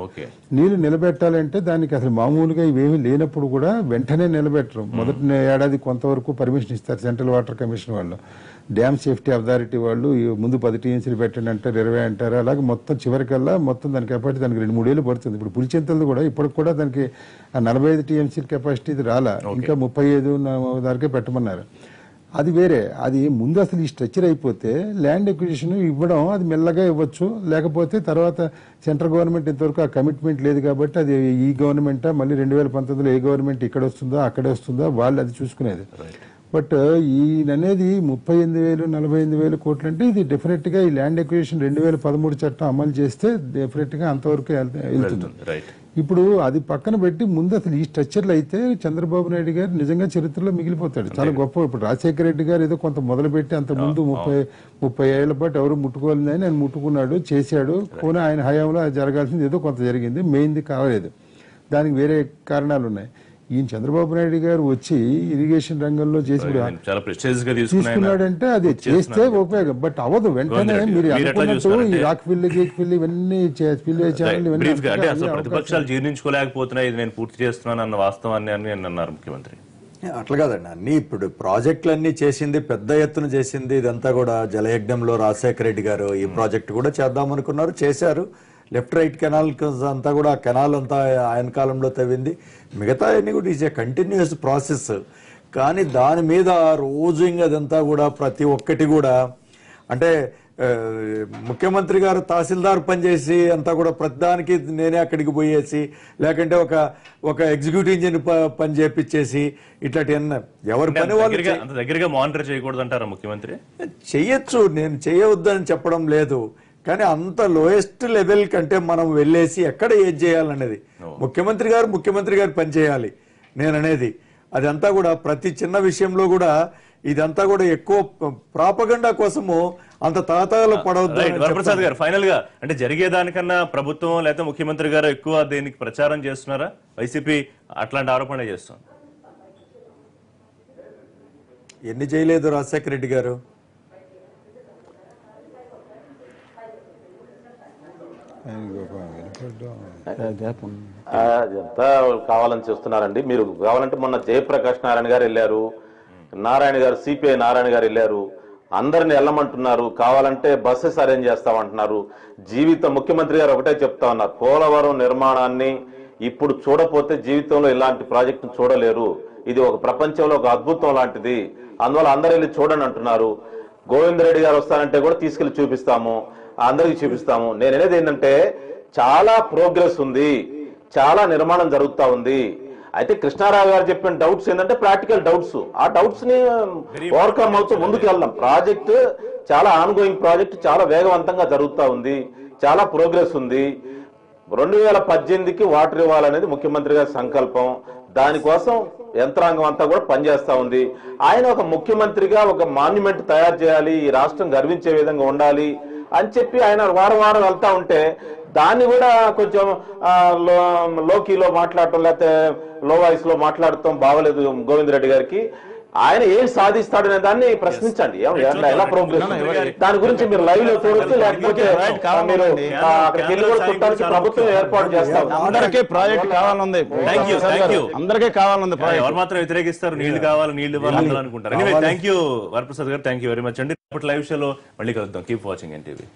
నీళ్లు నిలబెట్టాలంటే దానికి అసలు మామూలుగా ఇవేమీ లేనప్పుడు కూడా వెంటనే నిలబెట్టరు. మొదటి ఏడాది కొంతవరకు పర్మిషన్ ఇస్తారు సెంట్రల్ వాటర్ కమిషన్ వాళ్ళు, డ్యామ్ సేఫ్టీ అథారిటీ వాళ్ళు ముందు 10 టీఎంసీలు పెట్టండి అంటారు, 20 అంటారు, అలాగే మొత్తం చివరికల్లా మొత్తం దాని కెపాసిటీ దానికి 2-3 ఏళ్ళు పడుతుంది. ఇప్పుడు పులిచింతలు కూడా ఇప్పటికి కూడా దానికి 45 టీఎంసీల కెపాసిటీ ఇది రాలా, ఇంకా 35 దానికే పెట్టమన్నారు. అది వేరే. అది ముందు అసలు ఈ స్ట్రక్చర్ అయిపోతే ల్యాండ్ ఎక్విజిషన్ ఇవ్వడం అది మెల్లగా ఇవ్వచ్చు. లేకపోతే తర్వాత సెంట్రల్ గవర్నమెంట్ ఇంతవరకు ఆ కమిట్మెంట్ లేదు కాబట్టి అది ఈ గవర్నమెంటా మళ్ళీ 2019లో ఏ గవర్నమెంట్ ఇక్కడ వస్తుందో అక్కడే వస్తుందో వాళ్ళు అది చూసుకునేది. బట్ ఈయననేది 38,000 45,000 కోట్లు అంటే ఇది డెఫినెట్ గా ఈ ల్యాండ్ ఎక్విజిషన్ 2013 చట్టం అమలు చేస్తే డెఫినెట్ గా అంతవరకు వెళ్తుంది. ఇప్పుడు అది పక్కన పెట్టి ముందు అసలు ఈ స్ట్రక్చర్లు అయితే చంద్రబాబు నాయుడు గారు నిజంగా చరిత్రలో మిగిలిపోతాడు, చాలా గొప్ప. ఇప్పుడు రాజశేఖర రెడ్డి గారు ఏదో కొంత మొదలుపెట్టి అంత ముందు 30 ఏళ్ల పాటు ఎవరు ముట్టుకోలేదని ఆయన ముట్టుకున్నాడు, చేశాడు. పోనీ ఆయన హయాంలో జరగాల్సింది ఏదో కొంత జరిగింది, మెయిన్ది కాలేదు, దానికి వేరే కారణాలు ఉన్నాయి. ఈయన చంద్రబాబు నాయుడు గారు వచ్చి ఇరిగేషన్ రంగంలో చేసి తీసుకున్నాడంటే అది చేస్తే ఉపయోగం. బట్ అవదు వెంటనే మీరు అనుకున్నట్టు ఈ రాక్ ఫిల్ గేక్ ఫిల్ ఇవన్నీ స్పిల్వే ఛానల్ ఇవన్నీ ప్రతిపక్షాలు జీర్ణించుకోలేకపోతున్నాయి, ఇది నేను పూర్తి చేస్తున్నాను అన్న వాస్తవాన్ని అని అన్నారు ముఖ్యమంత్రి. అట్లా కాదండి, అన్ని ఇప్పుడు ప్రాజెక్టులన్నీ చేసింది పెద్ద ఎత్తున చేసింది ఇదంతా కూడా జలయజ్ఞంలో రాజశేఖర రెడ్డి గారు ఈ ప్రాజెక్టు కూడా చేద్దాం అనుకున్నారు, చేశారు. లెఫ్ట్ రైట్ కెనాల్ అంతా కూడా కెనాల్ అంతా ఆయన కాలంలో తవ్వింది, మిగతా అన్ని కూడా ఈజ్ ఏ కంటిన్యూస్ ప్రాసెస్. కానీ దాని మీద రోజు ఇంకా అదంతా కూడా ప్రతి ఒక్కటి కూడా అంటే ముఖ్యమంత్రి గారు తహసీల్దార్ పనిచేసి అంతా కూడా ప్రతిదానికి నేనే అక్కడికి పోయేసి, లేకంటే ఒక ఎగ్జిక్యూటివ్ ఇంజనీర్ పని చేపించేసి ఇట్లాంటి ఎవరి పని వాళ్ళు దగ్గరగా మానిటర్ చేయకూడదు అంటారా ముఖ్యమంత్రి? చెయ్యొచ్చు, నేను చేయవద్దని చెప్పడం లేదు, కానీ అంత లోయెస్ట్ లెవెల్ కంటే మనం వెళ్ళేసి ఎక్కడ ఏది చేయాలనేది ముఖ్యమంత్రి గారు పని చేయాలి నేను అనేది. అదంతా కూడా ప్రతి చిన్న విషయంలో కూడా ఇదంతా కూడా ఎక్కువ ప్రాపగండా కోసము అంత తాతాలు పడవద్దు. వరప్రసాద్ గారు, ఫైనల్ గా అంటే జరిగేదానికన్నా ప్రభుత్వం లేకపోతే ముఖ్యమంత్రి గారు ఎక్కువ దీనికి ప్రచారం చేస్తున్నారా? వైసీపీ అట్లాంటి ఆరోపణ చేస్తుంది. ఎన్ని చేయలేదు రాజశేఖర రెడ్డి గారు? అదంతా కావాలని చేస్తున్నారండి. మీరు కావాలంటే మొన్న జయప్రకాష్ నారాయణ గారు వెళ్ళారు, నారాయణ గారు సిపిఐ నారాయణ గారు వెళ్ళారు, అందరిని వెళ్ళమంటున్నారు, కావాలంటే బస్సెస్ అరేంజ్ చేస్తామంటున్నారు. ముఖ్యమంత్రి గారు ఒకటే చెప్తా ఉన్నారు, పోలవరం నిర్మాణాన్ని ఇప్పుడు చూడపోతే జీవితంలో ఇలాంటి ప్రాజెక్టును చూడలేరు, ఇది ఒక ప్రపంచంలో ఒక అద్భుతం లాంటిది, అందువల్ల అందరు వెళ్ళి చూడని అంటున్నారు. గోవిందరెడ్డి గారు వస్తానంటే కూడా తీసుకెళ్లి చూపిస్తాము, అందరికి చూపిస్తాము. నేను అనేది ఏంటంటే చాలా ప్రోగ్రెస్ ఉంది, చాలా నిర్మాణం జరుగుతా ఉంది. అయితే కృష్ణారావు గారు చెప్పిన డౌట్స్ ఏంటంటే ప్రాక్టికల్ డౌట్స్, ఆ డౌట్స్ ని ఓవర్కమ్ అవుతూ ముందుకు వెళ్దాం. ప్రాజెక్ట్ చాలా ఆన్గోయింగ్ ప్రాజెక్ట్, చాలా వేగవంతంగా జరుగుతూ ఉంది, చాలా ప్రోగ్రెస్ ఉంది. 2018కి వాటర్ ఇవ్వాలనేది ముఖ్యమంత్రి గారి సంకల్పం, దానికోసం యంత్రాంగం అంతా కూడా పనిచేస్తా ఉంది. ఆయన ఒక ముఖ్యమంత్రిగా ఒక మాన్యుమెంట్ తయారు చేయాలి, ఈ రాష్ట్రం గర్వించే విధంగా ఉండాలి అని చెప్పి ఆయన వారం వారం వెళ్తా ఉంటే దాన్ని కూడా కొంచెం లోకీలో మాట్లాడటం లేకపోతే లో వాయిస్ లో మాట్లాడటం బాగలేదు గోవిందరెడ్డి గారికి. ఆయన ఏం సాధిస్తాడనే దాన్ని ప్రశ్నించండి. ఎలా ప్రోగ్రెస్ దాని గురించి మీరు లైవ్ లో చూడొచ్చు, లేకపోతే మీరు అక్కడికి వెళ్ళి కూడా చూడటానికి ప్రభుత్వం ఏర్పాటు చేస్తారు. అందరికీ ప్రాజెక్ట్ కావాలంది, అందరికీ కావాలంది. ఎవరు మాత్రం వ్యతిరేకిస్తారు? నీళ్లు కావాలి, నీళ్లు ఇవ్వాలి అనుకుంటారు. థ్యాంక్ యూ వరప్రసాద్ గారు, థ్యాంక్ యూ వెరీ మచ్ అండి. లైవ్ షోలో మళ్ళీ కలుద్దాం. Keep watching NTV.